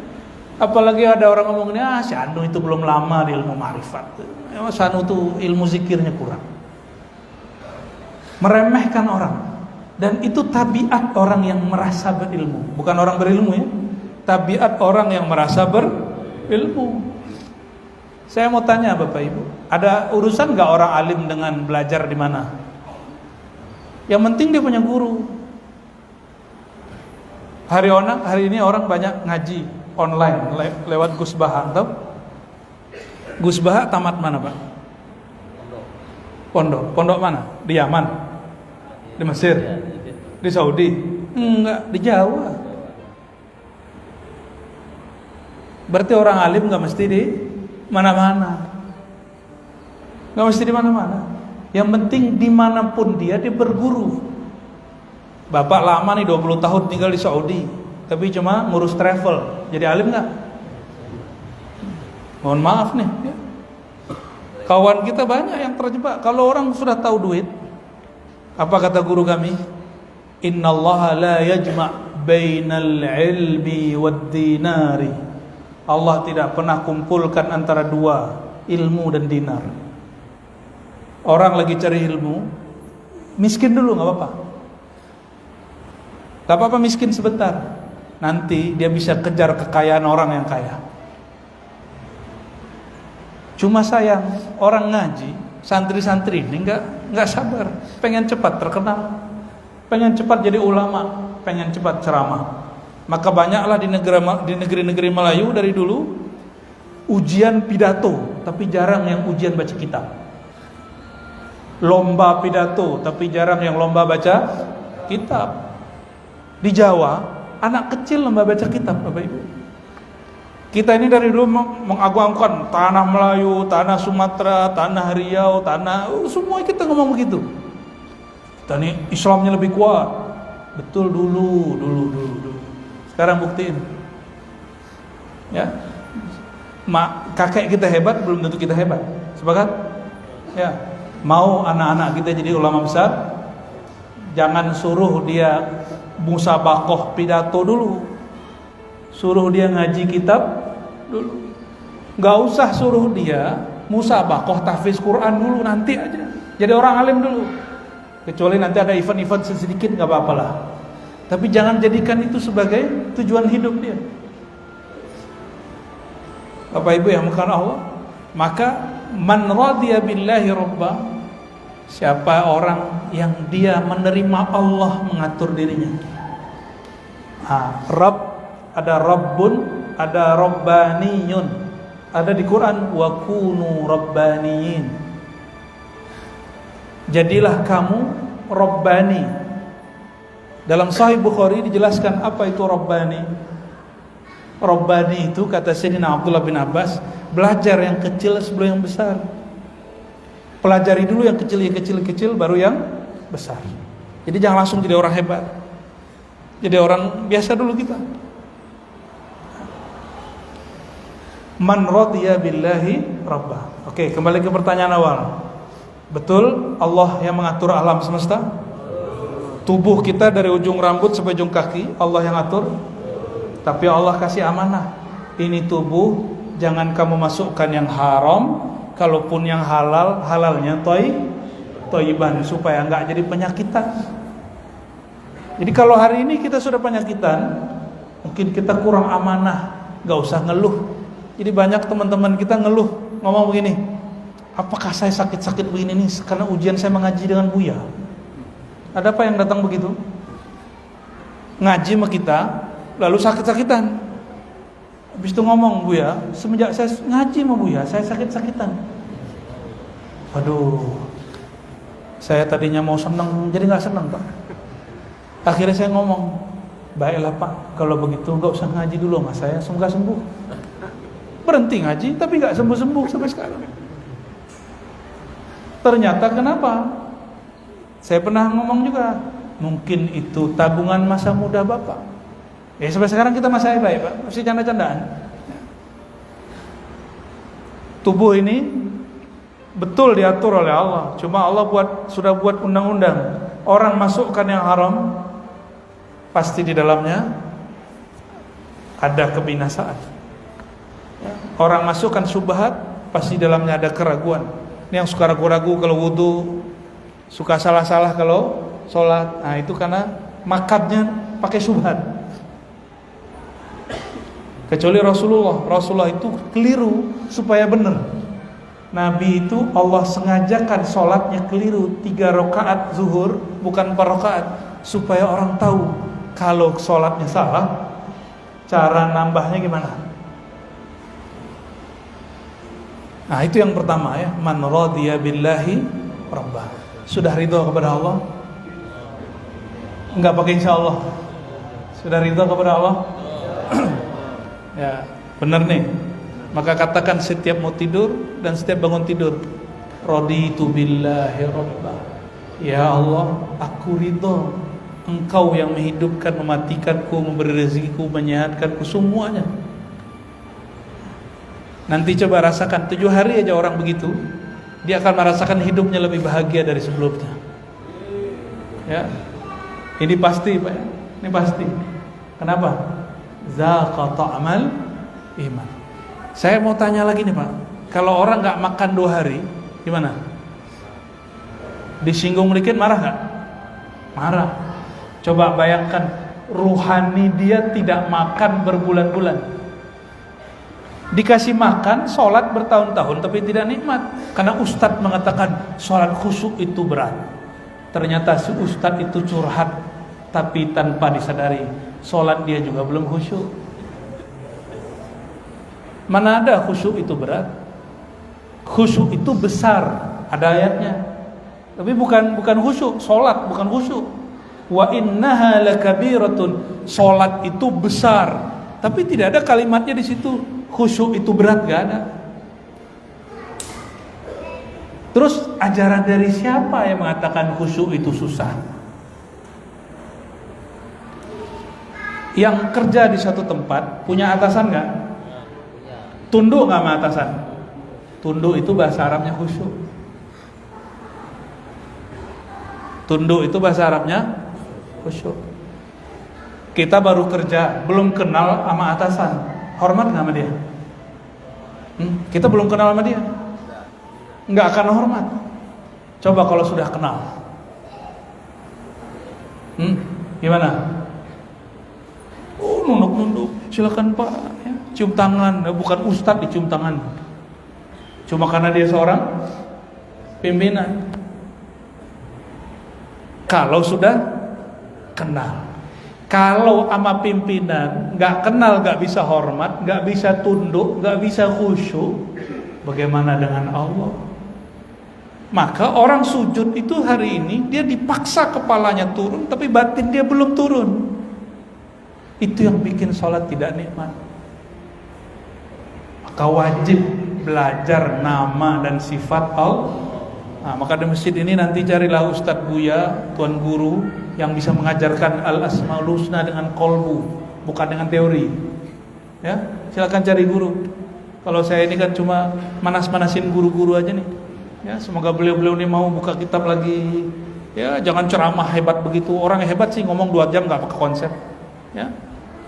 Apalagi ada orang ngomongnya, si Anu itu belum lama di ilmu ma'rifat. Si Anu itu ilmu zikirnya kurang. Meremehkan orang. Dan itu tabiat orang yang merasa berilmu. Bukan orang berilmu ya. Tabiat orang yang merasa ilmu. Saya mau tanya Bapak Ibu, ada urusan nggak orang alim dengan belajar di mana? Yang penting dia punya guru. Hari ini orang banyak ngaji online lewat Gus Baha, tahu? Gus Baha tamat mana Pak? Pondok mana? Di Yaman? Di Mesir? Di Saudi? Enggak, di Jawa. Berarti orang alim nggak mesti di mana-mana. Nggak mesti di mana-mana. Yang penting dimanapun dia berguru. Bapak lama nih 20 tahun tinggal di Saudi, tapi cuma ngurus travel. Jadi alim nggak? Mohon maaf nih. Ya. Kawan kita banyak yang terjebak. Kalau orang sudah tahu duit, apa kata guru kami? Innallaha la yajma' bainal ilmi wad dinari. Allah tidak pernah kumpulkan antara dua, ilmu dan dinar. Orang lagi cari ilmu, miskin dulu nggak apa-apa. Gak apa-apa miskin sebentar. Nanti dia bisa kejar kekayaan orang yang kaya. Cuma sayang, orang ngaji, santri-santri ini nggak sabar, pengen cepat terkenal, pengen cepat jadi ulama, pengen cepat ceramah. Maka banyaklah di negeri-negeri Melayu dari dulu ujian pidato, tapi jarang yang ujian baca kitab. Lomba pidato, tapi jarang yang lomba baca kitab. Di Jawa, anak kecil lomba baca kitab, Bapak Ibu. Kita ini dari dulu mengagung-agungkan tanah Melayu, tanah Sumatera, tanah Riau, semua kita ngomong begitu. Kita ini Islamnya lebih kuat. Betul dulu. Sekarang buktiin. Ya. Kakek kita hebat, belum tentu kita hebat. Sepakat? Ya. Mau anak-anak kita jadi ulama besar, jangan suruh dia musabaqah pidato dulu. Suruh dia ngaji kitab dulu. Gak usah suruh dia musabaqah tahfiz Quran dulu, nanti aja. Jadi orang alim dulu. Kecuali nanti ada event-event sedikit gak apa-apalah. Tapi jangan jadikan itu sebagai tujuan hidup dia. Bapak Ibu yang mengasihi Allah, maka man radiya billahi rabba, siapa orang yang dia menerima Allah mengatur dirinya. Rabb, ada Rabbun, ada Rabbaniyun. Ada di Quran, wa kunu rabbaniyin. Jadilah kamu Rabbani. Dalam Sahih Bukhari dijelaskan apa itu Rabbani. Rabbani itu kata Sayyidina Abdullah bin Abbas, belajar yang kecil sebelum yang besar. Pelajari dulu yang kecil baru yang besar. Jadi jangan langsung jadi orang hebat. Jadi orang biasa dulu kita. Man radiya billahi rabba. Oke, kembali ke pertanyaan awal. Betul Allah yang mengatur alam semesta? Tubuh kita dari ujung rambut sampai ujung kaki Allah yang atur? Tapi Allah kasih amanah. Ini tubuh jangan kamu masukkan yang haram. Kalaupun yang halal, halalnya toiban supaya enggak jadi penyakitan. Jadi kalau hari ini kita sudah penyakitan, mungkin kita kurang amanah, enggak usah ngeluh. Jadi banyak teman-teman kita ngeluh, ngomong begini, apakah saya sakit-sakit begini nih karena ujian saya mengaji dengan Buya? Ada apa yang datang begitu? Ngaji sama kita, lalu sakit-sakitan. Habis itu ngomong, Buya, semenjak saya ngaji sama Buya, saya sakit-sakitan. Aduh, saya tadinya mau senang, jadi gak senang Pak. Akhirnya saya ngomong, baiklah Pak, kalau begitu gak usah ngaji dulu sama saya, semoga sembuh. Berhenti ngaji, tapi gak sembuh-sembuh sampai sekarang. Ternyata kenapa? Saya pernah ngomong juga, mungkin itu tabungan masa muda Bapak. Sampai sekarang kita masih baik Pak, masih canda-candaan. Tubuh ini betul diatur oleh Allah. Cuma Allah sudah buat undang-undang. Orang masukkan yang haram, pasti di dalamnya ada kebinasaan. Orang masukkan syubhat, pasti di dalamnya ada keraguan. Ini yang suka ragu-ragu kalau wudu, suka salah-salah kalau sholat. Nah itu karena makatnya pakai syubhat. Kecuali Rasulullah itu keliru supaya benar. Nabi itu Allah sengajakan sholatnya keliru 3 rakaat zuhur bukan 4 rakaat supaya orang tahu kalau sholatnya salah, cara nambahnya gimana. Nah itu yang pertama ya, man radiya billahi rabbah. Sudah ridho kepada Allah? Enggak pakai insyaallah. Sudah ridho kepada Allah? Ya, benar nih. Maka katakan setiap mau tidur dan setiap bangun tidur, raditu billahi rabbah. Ya Allah, aku ridho Engkau yang menghidupkan, mematikanku, memberi rezekiku, menyehatkanku, semuanya. Nanti coba rasakan 7 hari aja orang begitu, dia akan merasakan hidupnya lebih bahagia dari sebelumnya. Ya, ini pasti Pak. Ini pasti. Kenapa? Zaqa ta'mal iman. Saya mau tanya lagi nih Pak, kalau orang nggak makan 2 hari, gimana? Disinggung dikit marah nggak? Marah. Coba bayangkan, ruhani dia tidak makan berbulan-bulan, dikasih makan, sholat bertahun-tahun tapi tidak nikmat. Karena ustadz mengatakan sholat khusyuk itu berat. Ternyata si ustadz itu curhat, tapi tanpa disadari sholat dia juga belum khusyuk. Mana ada khusyuk itu berat? Khusyuk itu besar, ada ayatnya. Tapi bukan khusyuk, sholat bukan khusyuk. Wa innaha lakabiratun, sholat itu besar, tapi tidak ada kalimatnya di situ. Khusyuk itu berat, gak ada. Terus ajaran dari siapa yang mengatakan khusyuk itu susah? Yang kerja di satu tempat punya atasan gak? Tunduk gak sama atasan? Tunduk itu bahasa Arabnya khusyuk. Tunduk itu bahasa Arabnya khusyuk. Kita baru kerja, belum kenal sama atasan, hormat gak sama dia? Kita belum kenal sama dia, nggak akan hormat. Coba kalau sudah kenal, gimana? Oh, nunduk-nunduk, silakan Pak, ya. Cium tangan, bukan ustadz dicium tangan, cuma karena dia seorang pimpinan. Kalau sudah kenal, kalau sama pimpinan nggak kenal, nggak bisa hormat, nggak bisa tunduk, nggak bisa khusyuk, bagaimana dengan Allah? Maka orang sujud itu hari ini dia dipaksa kepalanya turun, tapi batin dia belum turun. Itu yang bikin sholat tidak nikmat. Maka wajib belajar nama dan sifat Allah. Nah, maka di masjid ini nanti carilah Ustadz Buya, Tuan Guru yang bisa mengajarkan Al-Asmaul Husna dengan kolbu, bukan dengan teori. Ya, silakan cari guru. Kalau saya ini kan cuma manas-manasin guru-guru aja nih. Ya, semoga beliau-beliau ini mau buka kitab lagi. Ya, jangan ceramah hebat begitu. Orang hebat sih ngomong 2 jam nggak pakai konsep. Ya,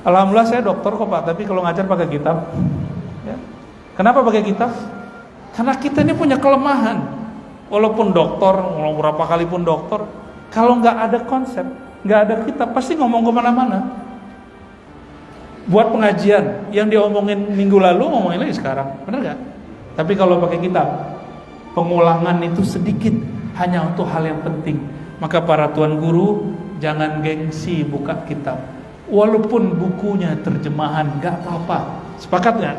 alhamdulillah saya dokter kok Pak, tapi kalau ngajar pakai kitab. Ya, kenapa pakai kitab? Karena kita ini punya kelemahan. Walaupun dokter, mau berapa kali pun dokter, kalau nggak ada konsep, nggak ada kitab, pasti ngomong kemana-mana. Buat pengajian, yang diomongin minggu lalu, ngomongin lagi sekarang, benar nggak? Tapi kalau pakai kitab, pengulangan itu sedikit, hanya untuk hal yang penting. Maka para tuan guru, jangan gengsi buka kitab. Walaupun bukunya terjemahan, nggak apa-apa. Sepakat nggak?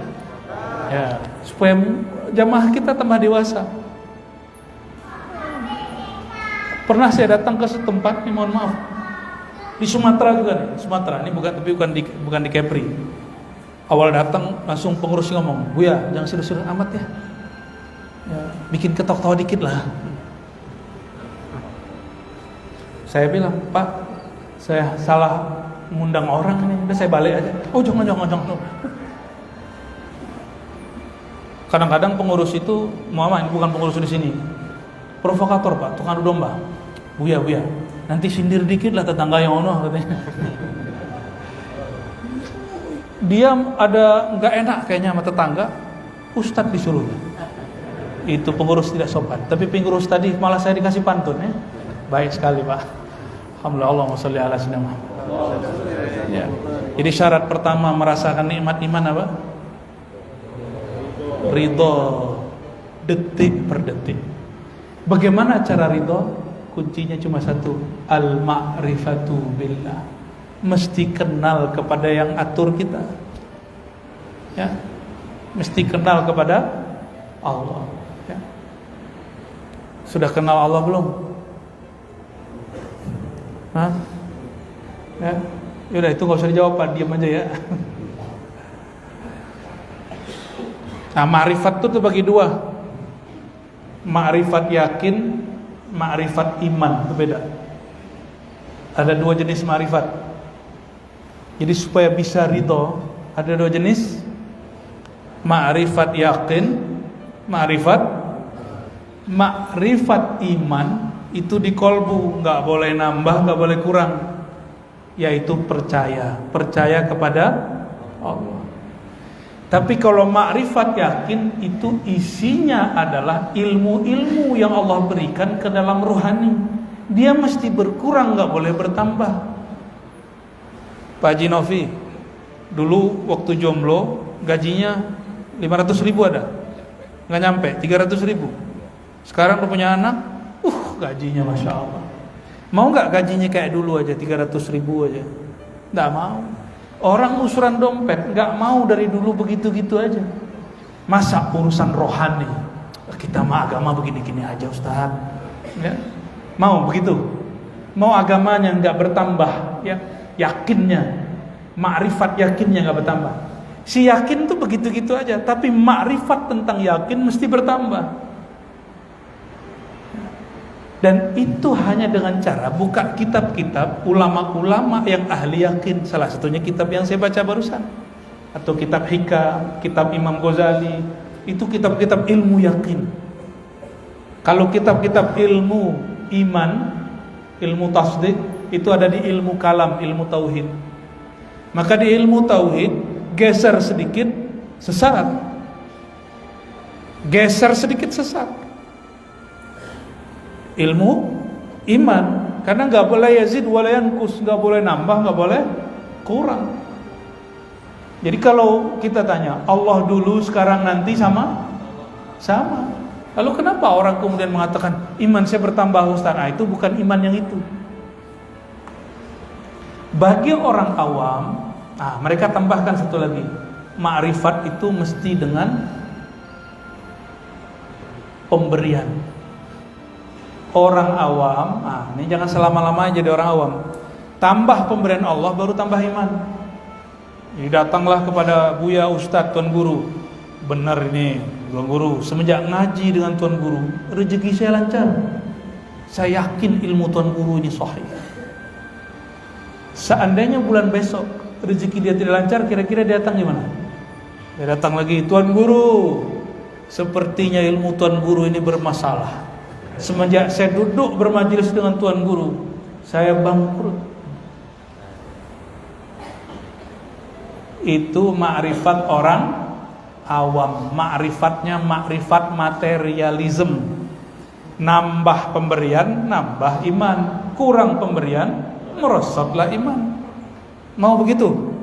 Ya, supaya jamaah kita tambah dewasa. Pernah saya datang ke setempat, mohon maaf, di Sumatera juga nih, Sumatera ini bukan di Kepri. Awal datang langsung pengurus ngomong, Buya jangan serius-serius amat ya, bikin ketok-tawa dikit lah. Saya bilang, Pak, saya salah ngundang orang ini, udah saya balik aja. Oh jangan. Kadang-kadang pengurus itu, Muhammad ini bukan pengurus di sini, provokator Pak, tukang adu domba. Buya, nanti sindir dikit lah tetangga yang ono katanya. Dia ada nggak enak kayaknya sama tetangga, Ustadz disuruh. Itu pengurus tidak sopan. Tapi pengurus tadi malah saya dikasih pantun ya. Baik sekali Pak. Alhamdulillah, Allahumma sholli ala sayyidina Muhammad. Ya. Jadi syarat pertama merasakan nikmat iman apa? Ridho, detik per detik. Bagaimana cara ridho? Kuncinya cuma satu, al-ma'rifatu billah. Mesti kenal kepada yang atur kita. Ya. Mesti kenal kepada Allah. Ya. Sudah kenal Allah belum? Hah? Ya. Yaudah, itu gak usah dijawab, Pak. Diam aja ya. Nah, ma'rifat itu terbagi dua. Ma'rifat yakin, ma'rifat iman, itu beda. Ada dua jenis ma'rifat. Jadi supaya bisa ridho, ada dua jenis. Ma'rifat yakin, ma'rifat iman itu di kolbu, nggak boleh nambah, nggak boleh kurang, yaitu percaya kepada Allah. Tapi kalau ma'rifat yakin itu isinya adalah ilmu-ilmu yang Allah berikan ke dalam rohani. Dia mesti berkurang, nggak boleh bertambah. Pak Haji Novi dulu waktu jomblo gajinya 500.000 ada, nggak nyampe 300.000. Sekarang udah punya anak, gajinya masya Allah. Mau nggak gajinya kayak dulu aja 300.000 aja? Nggak mau. Orang usuran dompet nggak mau dari dulu begitu-gitu aja. Masa urusan rohani? Kita mah agama begini-gini aja Ustaz. Ya? Mau begitu? Mau agamanya nggak bertambah? Ya, yakinnya, ma'rifat yakinnya nggak bertambah. Si yakin tuh begitu-gitu aja, tapi ma'rifat tentang yakin mesti bertambah. Dan itu hanya dengan cara buka kitab-kitab ulama-ulama yang ahli yakin. Salah satunya kitab yang saya baca barusan, atau kitab Hikam, kitab Imam Ghazali. Itu kitab-kitab ilmu yakin. Kalau kitab-kitab ilmu iman, ilmu tasdik, itu ada di ilmu kalam, ilmu tauhid. Maka di ilmu tauhid geser sedikit sesat. Geser sedikit sesat. Ilmu iman, karena nggak boleh yazid wala yanqus, nggak boleh nambah, nggak boleh kurang. Jadi kalau kita tanya Allah dulu sekarang nanti sama. Lalu kenapa orang kemudian mengatakan iman saya bertambah Ustaz? Nah, itu bukan iman yang itu. Bagi orang awam, mereka tambahkan satu lagi, ma'rifat itu mesti dengan pemberian. Orang awam, ini jangan selama-lamanya jadi orang awam. Tambah pemberian Allah baru tambah iman. Jadi datanglah kepada Buya Ustadz, Tuan Guru. Benar ini Tuan Guru, semenjak ngaji dengan Tuan Guru, rezeki saya lancar. Saya yakin ilmu Tuan Guru ini sahih. Seandainya bulan besok rezeki dia tidak lancar, kira-kira dia datang gimana? Dia datang lagi, Tuan Guru, sepertinya ilmu Tuan Guru ini bermasalah. Semenjak saya duduk bermajelis dengan Tuan Guru, saya bangkrut. Itu ma'rifat orang awam. Ma'rifatnya ma'rifat materialism. Nambah pemberian, nambah iman. Kurang pemberian, merosotlah iman. Mau begitu?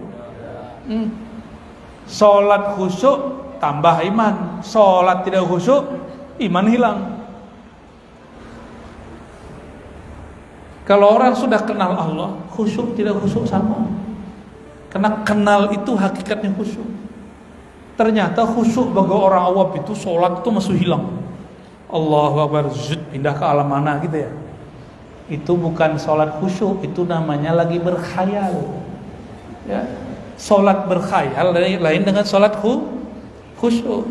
Sholat khusyuk, tambah iman. Sholat tidak khusyuk, iman hilang. Kalau orang sudah kenal Allah, khusyuk tidak khusyuk sama. Karena kenal itu hakikatnya khusyuk. Ternyata khusyuk bagi orang awam itu sholat itu masih hilang. Allahu Akbar, pindah ke alam mana gitu ya. Itu bukan sholat khusyuk, itu namanya lagi berkhayal. Ya, sholat berkhayal lain dengan sholat khusyuk.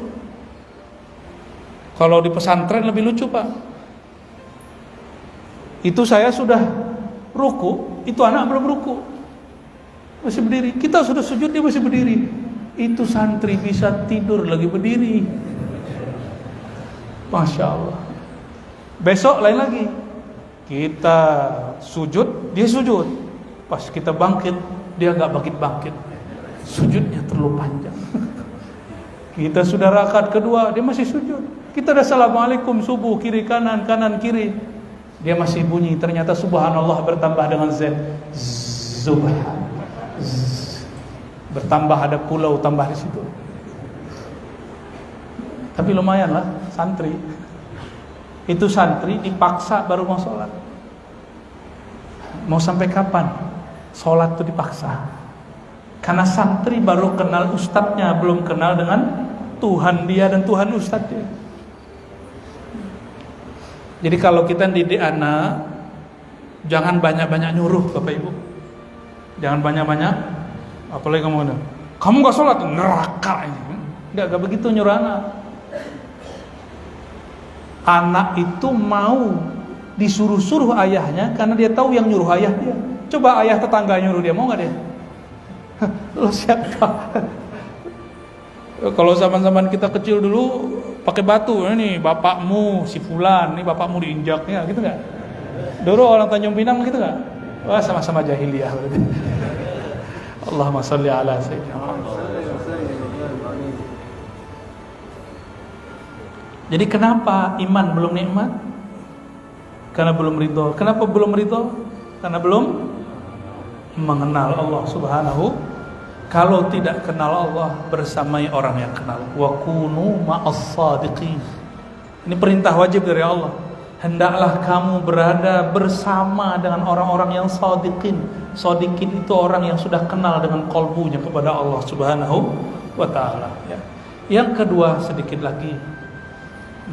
Kalau di pesantren lebih lucu Pak. Itu saya sudah ruku, itu anak belum ruku, masih berdiri. Kita sudah sujud, dia masih berdiri. Itu santri bisa tidur lagi berdiri. Masya Allah. Besok lain lagi. Kita sujud, dia sujud. Pas kita bangkit, dia gak bangkit-bangkit. Sujudnya terlalu panjang. Kita sudah rakaat kedua, dia masih sujud. Kita udah assalamualaikum subuh, kiri kanan, kanan kiri, dia masih bunyi. Ternyata subhanallah bertambah dengan Z. Subhan. Bertambah ada pulau tambah di situ. Tapi lumayan lah santri. Itu santri dipaksa baru mau sholat. Mau sampai kapan sholat itu dipaksa? Karena santri baru kenal ustadznya, belum kenal dengan Tuhan dia dan Tuhan ustadznya. Jadi kalau kita didik anak, jangan banyak-banyak nyuruh Bapak Ibu. Jangan banyak-banyak, apalagi kamu gak sholat, neraka ini. Gak begitu nyuruh anak. Anak itu mau disuruh-suruh ayahnya karena dia tahu yang nyuruh ayah dia. Coba ayah tetangga nyuruh dia, mau gak dia? Lo siapa? Kalau zaman-zaman kita kecil dulu pakai batu, ini bapakmu si fulan, ini bapakmu diinjaknya, gitu nggak? Dulu orang Tanjung Pinang gitu nggak? Wah, sama-sama jahiliyah berarti. Allahumma sholli ala sayyidina Muhammad. Jadi kenapa iman belum nikmat? Karena belum ridho. Kenapa belum ridho? Karena belum mengenal Allah Subhanahu. Kalau tidak kenal Allah, bersamai orang yang kenal. Wa kunu ma'as shadiqin. Ini perintah wajib dari Allah. Hendaklah kamu berada bersama dengan orang-orang yang shadiqin. Shadiqin itu orang yang sudah kenal dengan qalbunya kepada Allah Subhanahu wa ta'ala, ya. Yang kedua sedikit lagi,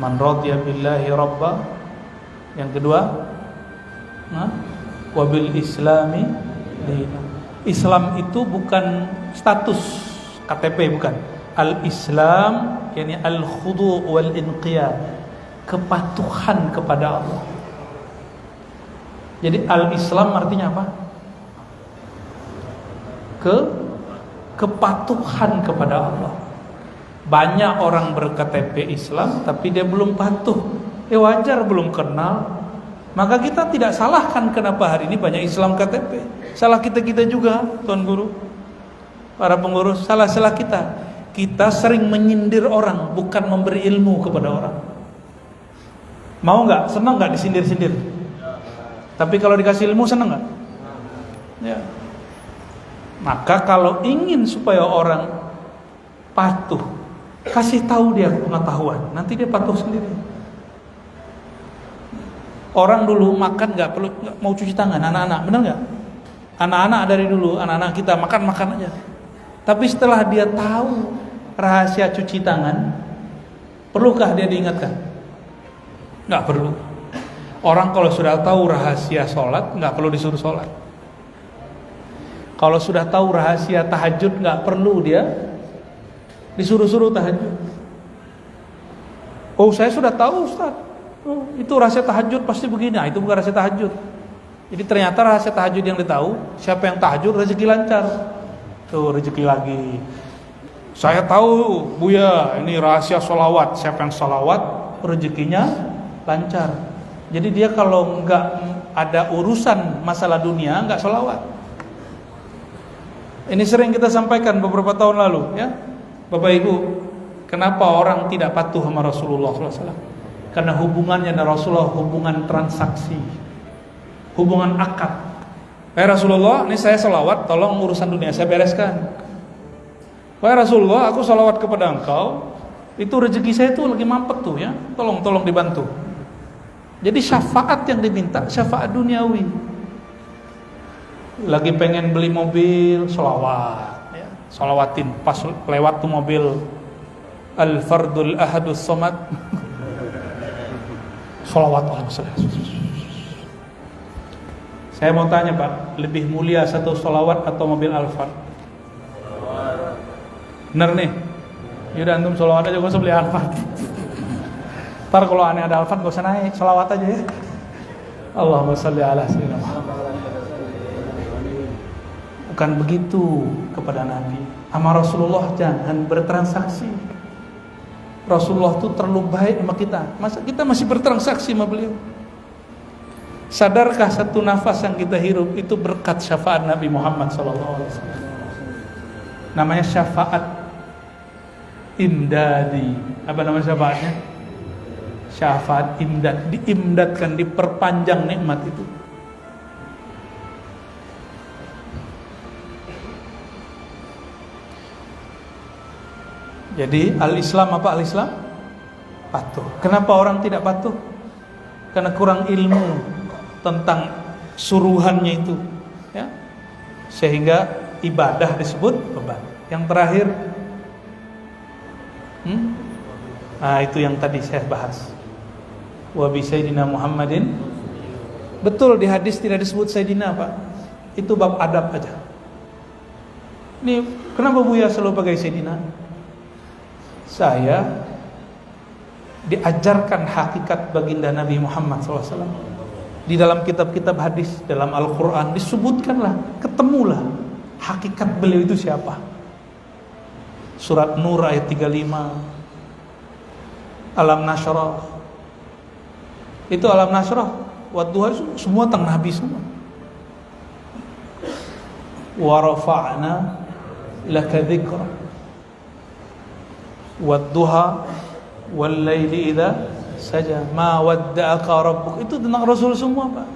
man radiya billahi rabba. Yang kedua, wa bil islami dina. Islam itu bukan status KTP, bukan. Al-Islam yakni al-khudu' wal inqiyad, kepatuhan kepada Allah. Jadi al-Islam artinya apa? Kepatuhan kepada Allah. Banyak orang berKTP Islam tapi dia belum patuh. Wajar, belum kenal. Maka kita tidak salahkan kenapa hari ini banyak Islam KTP. Salah kita juga, Tuan Guru, para pengurus, salah kita. Kita sering menyindir orang, bukan memberi ilmu kepada orang. Mau nggak? Senang nggak disindir-sindir? Tapi kalau dikasih ilmu senang nggak? Ya. Maka kalau ingin supaya orang patuh, kasih tahu dia pengetahuan, nanti dia patuh sendiri. Orang dulu makan nggak mau cuci tangan, anak-anak, benar nggak? Anak-anak dari dulu, anak-anak kita makan aja. Tapi setelah dia tahu rahasia cuci tangan, perlukah dia diingatkan? Nggak perlu. Orang kalau sudah tahu rahasia sholat, nggak perlu disuruh sholat. Kalau sudah tahu rahasia tahajud, nggak perlu dia disuruh-suruh tahajud. Oh, saya sudah tahu, Ustaz. Oh, itu rahasia tahajud pasti begini. Nah, itu bukan rahasia tahajud. Jadi ternyata rahasia tahajud yang ditahu, siapa yang tahajud rezeki lancar. Tuh, rezeki lagi. Saya tahu, Buya, ini rahasia sholawat. Siapa yang sholawat, rezekinya lancar. Jadi dia kalau nggak ada urusan masalah dunia, nggak sholawat. Ini sering kita sampaikan beberapa tahun lalu, ya, Bapak Ibu. Kenapa orang tidak patuh sama Rasulullah SAW? Karena hubungannya dengan Rasulullah hubungan transaksi, hubungan akad. Rasulullah, ini saya sholawat, tolong urusan dunia saya bereskan. Rasulullah, aku sholawat kepada engkau, itu rezeki saya tuh lagi mampet tuh, ya, tolong dibantu. Jadi syafaat yang diminta, syafaat duniawi. Lagi pengen beli mobil, sholawat, ya, sholawatin, pas lewat tuh mobil Al-Fardul Ahadus Somad, sholawat Allah. Saya mau tanya Pak, lebih mulia satu sholawat atau mobil Alphard? Bener nih? Yaudah antum sholawat aja, gak usah beli Alphard. Ntar kalau aneh ada Alphard gak usah naik, sholawat aja ya. Allahumma sholli ala sayyidina Muhammad. Bukan begitu kepada Nabi. Sama Rasulullah jangan bertransaksi. Rasulullah itu terlalu baik sama kita. Masa kita masih bertransaksi sama beliau? Sadarkah satu nafas yang kita hirup itu berkat syafaat Nabi Muhammad SAW? Namanya syafaat imdadi. Apa nama syafaatnya? Syafaat imdad. Diimdadkan, diperpanjang nikmat itu. Jadi al-Islam apa al-Islam? Patuh. Kenapa orang tidak patuh? Karena kurang ilmu tentang suruhannya itu, ya. Sehingga ibadah disebut beban. Yang terakhir, nah itu yang tadi saya bahas. Wa bi sayyidina Muhammadin. Betul di hadis tidak disebut sayyidina, Pak. Itu bab adab aja. Ini kenapa Buya selalu pakai sayyidina? Saya diajarkan hakikat baginda Nabi Muhammad SAW. Di dalam kitab-kitab hadis, dalam Al-Quran disebutkanlah, ketemulah hakikat beliau itu siapa. Surat Nur ayat 35, Alam Nashrah. Itu Alam Nashrah, Wadduha, semua tentang Nabi semua. Wa rafa'na laka dzikra Wadduha wal laili idza saja ma wadda'aka rabbuk. Itu tentang Rasul semua, Pak.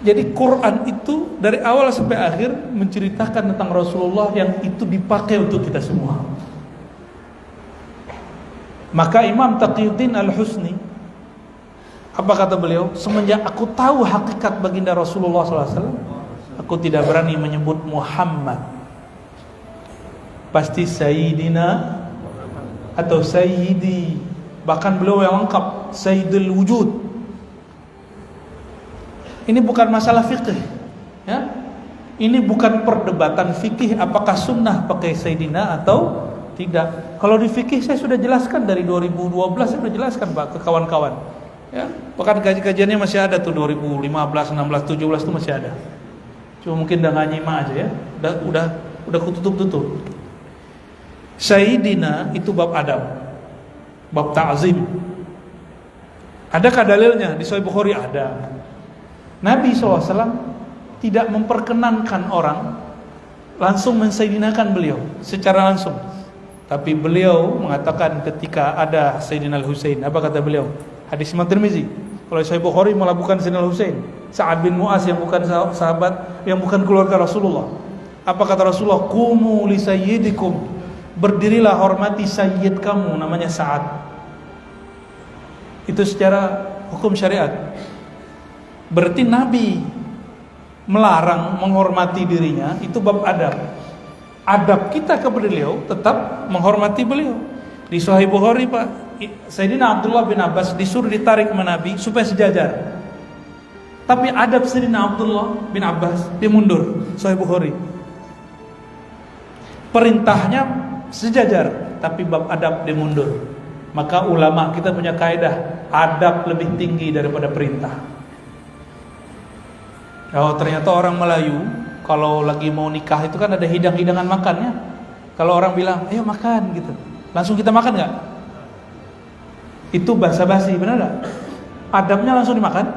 Jadi Quran itu dari awal sampai akhir menceritakan tentang Rasulullah yang itu dipakai untuk kita semua. Maka Imam Taqiyuddin Al-Husni, apa kata beliau? Semenjak aku tahu hakikat baginda Rasulullah SAW, aku tidak berani menyebut Muhammad. Pasti Sayyidina atau Sayyidi. Bahkan beliau yang lengkap, Sayyidul Wujud. Ini bukan masalah fikih, ya. Ini bukan perdebatan fikih apakah sunnah pakai Sayyidina atau tidak. Kalau di fikih saya sudah jelaskan dari 2012, saya sudah jelaskan, Pak, ke kawan-kawan. Ya, bahkan kajiannya masih ada tuh 2015, 16, 17 itu masih ada. Cuma mungkin udah nggak nyimak aja ya. Udah kututup-tutup. Sayyidina itu bab adab, bab ta'zim. Adakah dalilnya? Di Sahih Bukhari ada. Nabi SAW tidak memperkenankan orang langsung mensayyidinakan beliau secara langsung. Tapi beliau mengatakan ketika ada Sayyidina Al-Husain, apa kata beliau? Hadis Imam Tirmizi. Kalau Sahih Bukhari melakukan Sayyidina Al-Husain, Sa'ad bin Mu'az yang bukan sahabat, yang bukan keluarga Rasulullah. Apa kata Rasulullah? Qumu li sayyidikum. Berdirilah, hormati sayyid kamu, namanya Sa'ad. Itu secara hukum syariat. Berarti Nabi melarang menghormati dirinya, itu bab adab. Adab kita kepada beliau tetap menghormati beliau. Di Sahih Bukhari, Pak, Sayyidina Abdullah bin Abbas disuruh ditarik sama Nabi supaya sejajar. Tapi adab Sayyidina Abdullah bin Abbas dia mundur. Sahih Bukhari. Perintahnya sejajar, tapi bab adab dia mundur. Maka ulama kita punya kaidah, adab lebih tinggi daripada perintah. Oh, ternyata orang Melayu kalau lagi mau nikah itu kan ada hidang-hidangan makannya. Kalau orang bilang, ayo makan gitu, langsung kita makan nggak? Itu basa-basi, benar nggak? Adabnya langsung dimakan?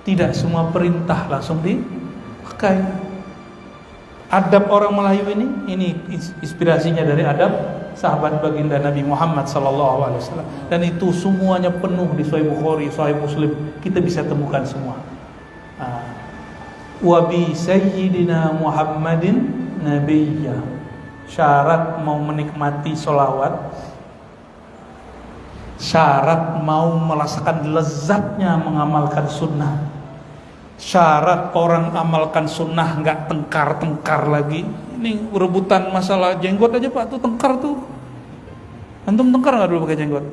Tidak semua perintah langsung dipakai. Adab orang Melayu ini inspirasinya dari adab sahabat baginda Nabi Muhammad SAW. Dan itu semuanya penuh di Sahih Bukhari, Sahih Muslim. Kita bisa temukan semua. Wa bi sayyidina Muhammadin nabiyya. Syarat mau menikmati sholawat, syarat mau merasakan lezatnya mengamalkan sunnah, syarat orang amalkan sunnah nggak tengkar-tengkar lagi. Ini rebutan masalah jenggot aja, Pak, tuh tengkar tuh. Antum tengkar nggak dulu pakai jenggot?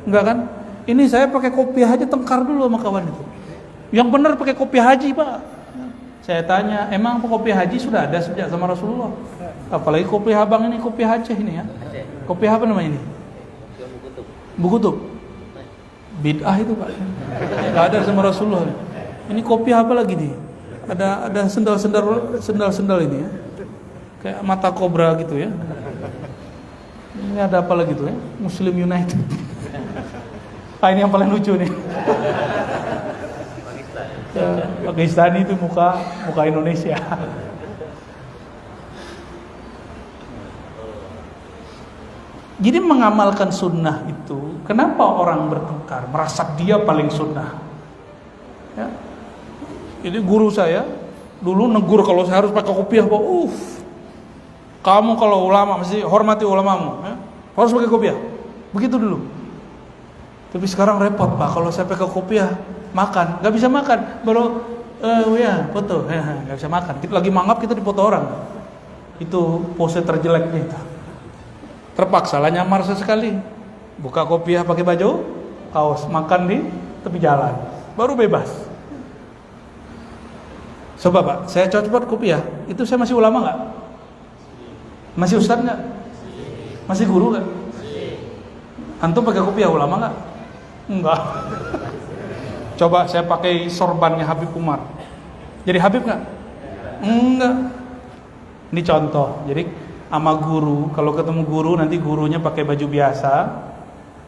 Enggak kan? Ini saya pakai kopiah aja tengkar dulu sama kawan itu. Yang benar pakai kopiah haji, Pak. Saya tanya, emang kopiah haji sudah ada sejak sama Rasulullah? Apalagi kopiah abang ini, kopiah Aceh ini ya. Kopiah apa namanya ini? Bukutub. Bid'ah itu, Pak. Enggak ada sama Rasulullah. Ini kopiah apa lagi nih? Ada sendal-sendal ini ya. Kayak mata kobra gitu ya. Ini ada apa lagi tuh ya? Muslim United. Ini yang paling lucu nih. Pakistan itu muka Indonesia. Jadi mengamalkan sunnah itu, kenapa orang bertengkar, merasa dia paling sunnah? Ya. Jadi guru saya dulu negur kalau saya harus pakai kopiah, Pak. Kamu kalau ulama mesti hormati ulamamu, ya? Harus pakai kopiah. Begitu dulu. Tapi sekarang repot Pak, kalau saya pakai kopiah makan, nggak bisa makan. Baru ya foto, nggak bisa makan. Kita lagi mangap, kita dipoto orang. Itu pose terjeleknya itu. Terpaksa lah nyamar sesekali. Buka kopiah pakai baju kaos, makan di tepi jalan, baru bebas. Coba Pak, saya cepat kopiah, itu saya masih ulama nggak? Masih ustaz nggak? Masih guru nggak? Antum pakai kopiah ulama nggak? Enggak. Coba saya pakai sorbannya Habib Umar, jadi Habib nggak? Enggak. Ini contoh. Jadi sama guru, kalau ketemu guru nanti gurunya pakai baju biasa,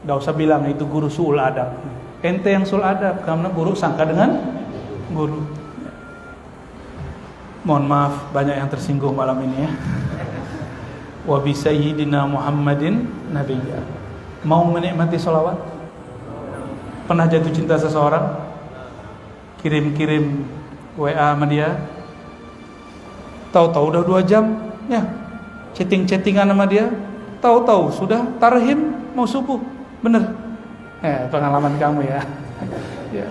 nggak usah bilang itu guru suul adab. Ente yang suul adab, karena guru sangka dengan guru. Mohon maaf banyak yang tersinggung malam ini ya. Wa bi sayyidina Muhammadin nabiyya. Mau menikmati sholawat? Pernah jatuh cinta seseorang? Kirim-kirim WA sama dia, tahu-tahu udah 2 jam ya, chatting-chattingan sama dia, tahu-tahu sudah tarhim mau subuh. Bener pengalaman kamu ya. Ya.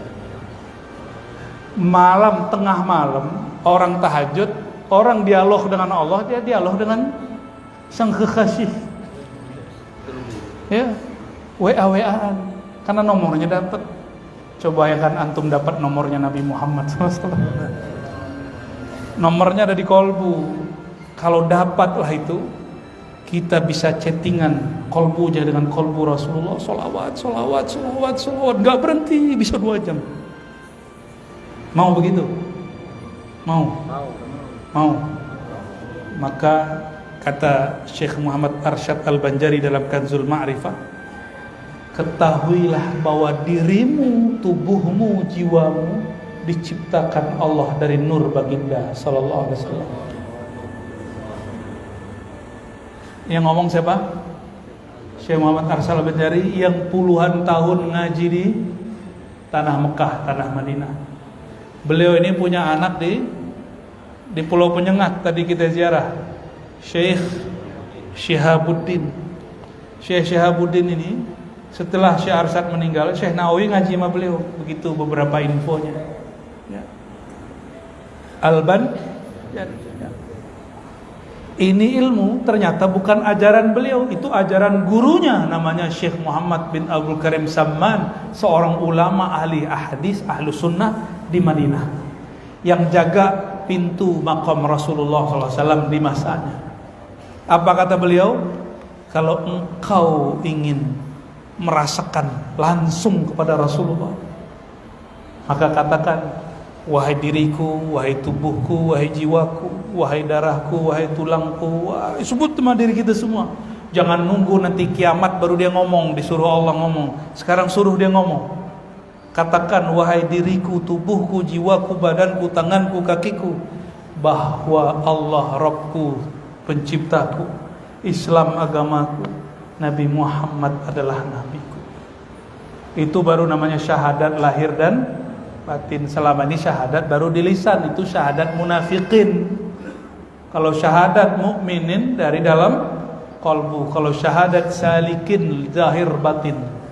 Malam, tengah malam orang tahajud, orang dialog dengan Allah, dia dialog dengan sang kekasih. Ya, WA-WAan karena nomornya dapat. Coba ya kan antum dapat nomornya Nabi Muhammad SAW. Nomornya ada di kolbu. Kalau dapatlah itu, kita bisa chattingan kolbunya dengan kolbu Rasulullah. Solawat, nggak berhenti, bisa 2 jam. Mau begitu? Mau. Maka kata Syekh Muhammad Arsyad Al-Banjari dalam Kanzul Ma'rifah, ketahuilah bahwa dirimu, tubuhmu, jiwamu diciptakan Allah dari nur baginda sallallahu alaihi wasallam. Yang ngomong siapa? Syekh Muhammad Arsyad Al-Banjari yang puluhan tahun ngaji di tanah Mekah, tanah Madinah. Beliau ini punya anak di Pulau Penyengat, tadi kita ziarah, Syekh Syihabuddin. Syekh Syihabuddin ini setelah Syekh Arsyad meninggal, Syekh Nawawi ngaji sama beliau. Begitu beberapa infonya ya. Ya. Ini ilmu ternyata bukan ajaran beliau, itu ajaran gurunya, namanya Syekh Muhammad bin Abdul Karim Samman, seorang ulama ahli hadis, ahlu sunnah di Madinah, yang jaga pintu makam Rasulullah SAW di masanya. Apa kata beliau? Kalau engkau ingin merasakan langsung kepada Rasulullah, maka katakan, wahai diriku, wahai tubuhku, wahai jiwaku, wahai darahku, wahai tulangku. Sebut nama diri kita semua. Jangan nunggu nanti kiamat baru dia ngomong, disuruh Allah ngomong. Sekarang suruh dia ngomong. Katakan, wahai diriku, tubuhku, jiwaku, badanku, tanganku, kakiku, bahwa Allah Rabbku, penciptaku, Islam agamaku, Nabi Muhammad adalah nabiku. Itu baru namanya syahadat lahir dan batin. Selama ini syahadat baru di lisan, itu syahadat munafikin. Kalau syahadat mukminin dari dalam kalbu. Kalau syahadat salikin zahir batin.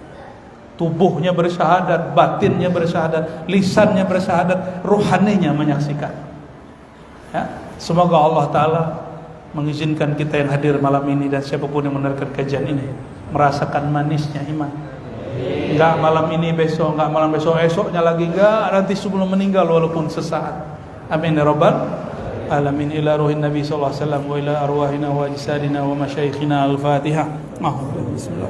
Tubuhnya bersyahadat, batinnya bersyahadat, lisannya bersyahadat, ruhaninya menyaksikan. Ya, semoga Allah Ta'ala mengizinkan kita yang hadir malam ini dan siapapun yang mendengarkan kajian ini merasakan manisnya iman. Enggak malam ini, besok, enggak malam besok, esoknya lagi, enggak, nanti sebelum meninggal walaupun sesaat. Amin ya rabbal alamin. Ila ruhin Nabi sallallahu alaihi wasallam wa ila arwahina wa ajsadina wa masyayikhina. Al-Fatihah. Bismillah.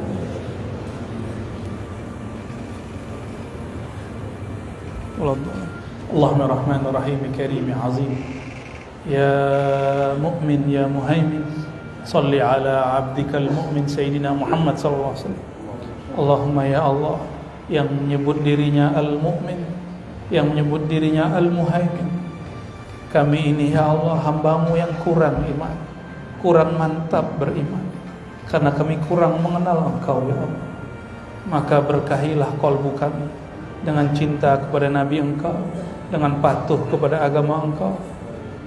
Allahumma rahmanir rahim karim azim. Ya mu'min ya muhaimin, salli ala abdikal mu'min sayyidina Muhammad sallallahu alaihi wasallam. Allahumma ya Allah, yang menyebut dirinya al-mu'min, yang menyebut dirinya al-muhaimin, kami ini ya Allah hambamu yang kurang iman, kurang mantap beriman, karena kami kurang mengenal Engkau ya Allah. Maka berkahilah qalbu kami dengan cinta kepada Nabi Engkau, dengan patuh kepada agama Engkau.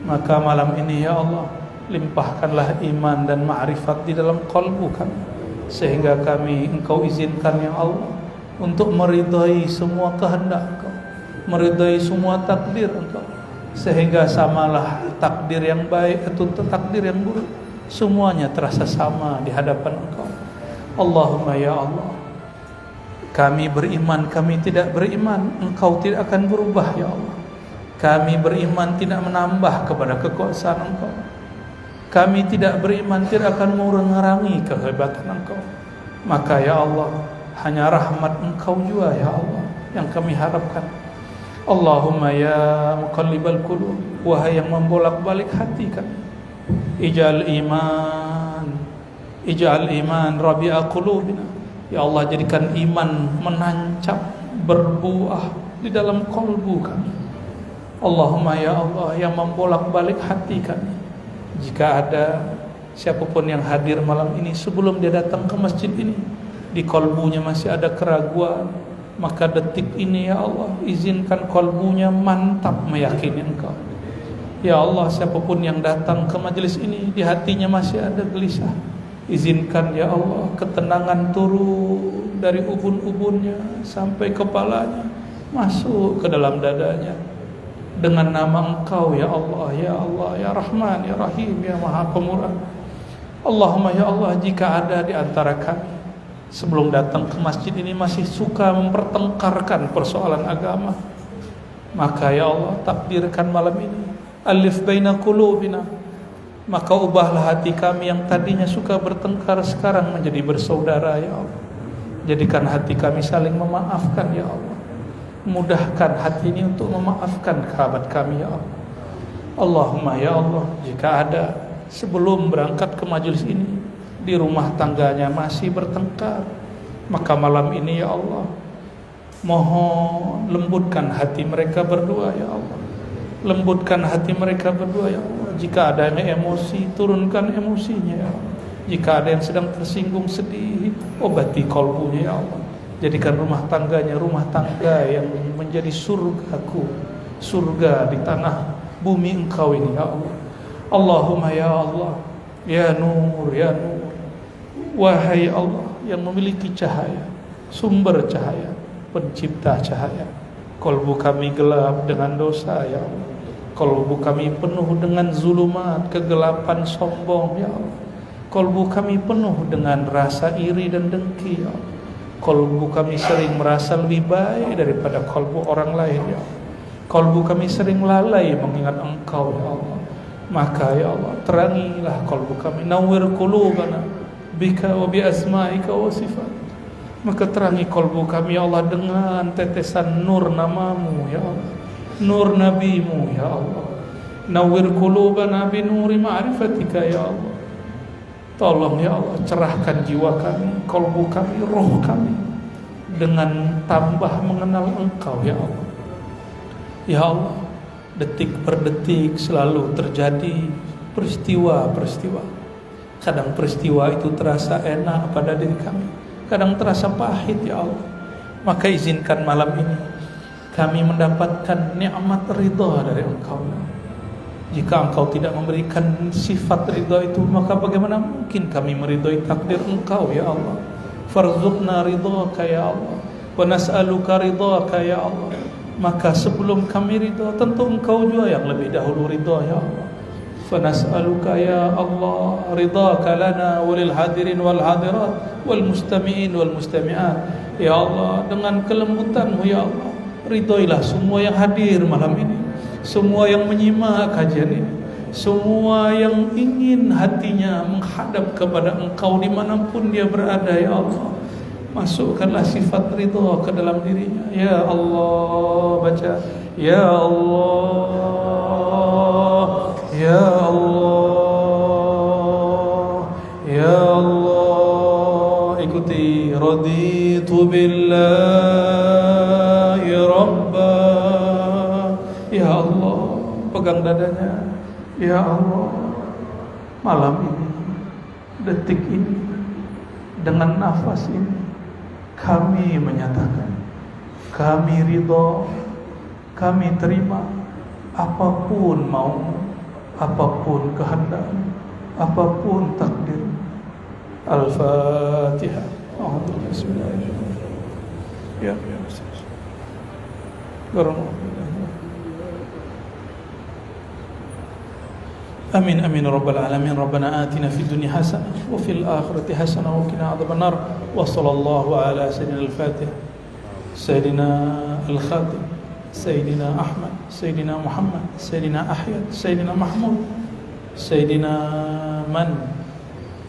Maka malam ini ya Allah, limpahkanlah iman dan ma'rifat di dalam qalbu kami, sehingga kami Engkau izinkan ya Allah untuk meridai semua kehendak Engkau, meridai semua takdir Engkau, sehingga samalah takdir yang baik atau takdir yang buruk, semuanya terasa sama di hadapan Engkau. Allahumma ya Allah, kami beriman, kami tidak beriman, Engkau tidak akan berubah ya Allah. Kami beriman tidak menambah kepada kekuasaan Engkau. Kami tidak beriman tidak akan mengurangi kehebatan Engkau. Maka ya Allah, hanya rahmat Engkau juga ya Allah yang kami harapkan. Allahumma ya muqallibal qulub, wahai yang membolak-balik hati kami, ij'al iman rabi'a qulubina. Ya Allah, jadikan iman menancap, berbuah di dalam kalbu kami. Allahumma ya Allah, yang membolak-balik hati kami, jika ada siapapun yang hadir malam ini sebelum dia datang ke masjid ini, di kalbunya masih ada keraguan, maka detik ini ya Allah, izinkan kalbunya mantap meyakini Engkau. Ya Allah, siapapun yang datang ke majelis ini, di hatinya masih ada gelisah, izinkan ya Allah ketenangan turun dari ubun-ubunnya sampai kepalanya, masuk ke dalam dadanya. Dengan nama Engkau ya Allah, ya Allah, ya Rahman, ya Rahim, ya Maha Pemurah. Allahumma ya Allah, jika ada di antara kami sebelum datang ke masjid ini masih suka mempertengkarkan persoalan agama, maka ya Allah, takdirkan malam ini alif baina qulubina, maka ubahlah hati kami yang tadinya suka bertengkar sekarang menjadi bersaudara ya Allah. Jadikan hati kami saling memaafkan ya Allah. Mudahkan hati ini untuk memaafkan kerabat kami ya Allah. Allahumma ya Allah, jika ada sebelum berangkat ke majelis ini di rumah tangganya masih bertengkar, maka malam ini ya Allah, mohon lembutkan hati mereka berdua ya Allah. Lembutkan hati mereka berdua ya Allah. Jika ada yang emosi, turunkan emosinya ya Allah. Jika ada yang sedang tersinggung, sedih, obati kalbunya ya Allah. Jadikan rumah tangganya rumah tangga yang menjadi surgaku, surga di tanah bumi Engkau ini ya Allah. Allahumma ya Allah, ya Nur, ya Nur, wahai Allah yang memiliki cahaya, sumber cahaya, pencipta cahaya. Kalbu kami gelap dengan dosa ya Allah. Kalbu kami penuh dengan zulumat, kegelapan, sombong ya Allah. Kalbu kami penuh dengan rasa iri dan dengki ya Allah. Kalbu kami sering merasa lebih baik daripada kalbu orang lain ya Allah. Kalbu kami sering lalai mengingat Engkau ya Allah. Maka ya Allah, terangilah kalbu kami, nawwir qulubana bika wa bi asma'ika wa sifat. Maka terangi kalbu kami ya Allah dengan tetesan nur namamu ya Allah, nur nabimu ya Allah. Nawwir qulubana bi nuri ma'rifatika ya Allah. Tolong ya Allah, cerahkan jiwa kami, kalbu kami, roh kami dengan tambah mengenal Engkau ya Allah. Ya Allah, detik per detik selalu terjadi peristiwa-peristiwa. Kadang peristiwa itu terasa enak pada diri kami, kadang terasa pahit ya Allah. Maka izinkan malam ini kami mendapatkan nikmat ridha dari Engkau. Jika Engkau tidak memberikan sifat ridha itu, maka bagaimana mungkin kami meridhai takdir Engkau ya Allah. Farzuqna ridhaka ya Allah, wa nas'aluka ridhaka ya Allah. Maka sebelum kami ridha, tentu Engkau juga yang lebih dahulu ridha ya Allah. Fa nas'aluka ya Allah ridhaka lana walil hadirin wal hadirat wal mustami'in wal mustami'at. Ya Allah, dengan kelembutan-Mu ya Allah, ridhoilah semua yang hadir malam ini, semua yang menyimak kajian ini, semua yang ingin hatinya menghadap kepada Engkau dimanapun dia berada ya Allah. Masukkanlah sifat ridha ke dalam dirinya ya Allah. Baca ya Allah, ya Allah, ya Allah. Ikuti raditu billahi rabba. Ya Allah, pegang dadanya. Ya Allah, malam ini, detik ini, dengan nafas ini, kami menyatakan, kami ridha, kami terima apapun mau, apapun kehendakmu, apapun takdir. Al-Fatihah. Bismillahirrahmanirrahim. Ya, Amin amin rabbal alamin. Rabbana atina fid dunya hasanah wa fil akhirati hasanah wa qina adzaban nar. Wa sallallahu ala sayyidina al-Fatih, sayyidina al-Khatim, sayyidina Ahmad, sayyidina Muhammad, sayyidina Ahyad, sayyidina Mahmud, sayyidina man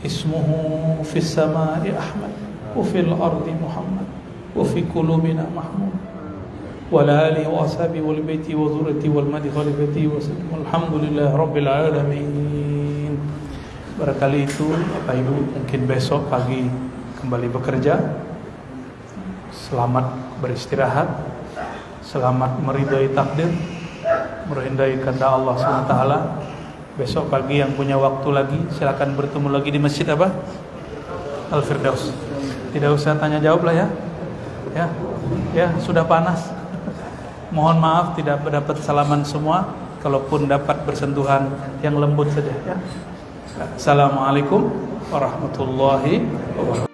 ismuhu fis samai Ahmad wa fil ardi Muhammad wa fi qulubina Mahmud. Wa alihi wa ashabihi wal baiti wa dzurriyyati wal madhi khalifati wa sallam. Alhamdulillah rabbil alamin. Barangkali itu Bapak Ibu, mungkin besok pagi kembali bekerja. Selamat beristirahat, selamat meridai takdir, meridai kehendak Allah SWT. Besok pagi yang punya waktu lagi silakan bertemu lagi di masjid apa? Al-Firdaus. Tidak usah tanya jawab lah ya. Ya, sudah panas. Mohon maaf tidak dapat salaman semua. Kalaupun dapat bersentuhan yang lembut saja ya. Assalamualaikum warahmatullahi wabarakatuh.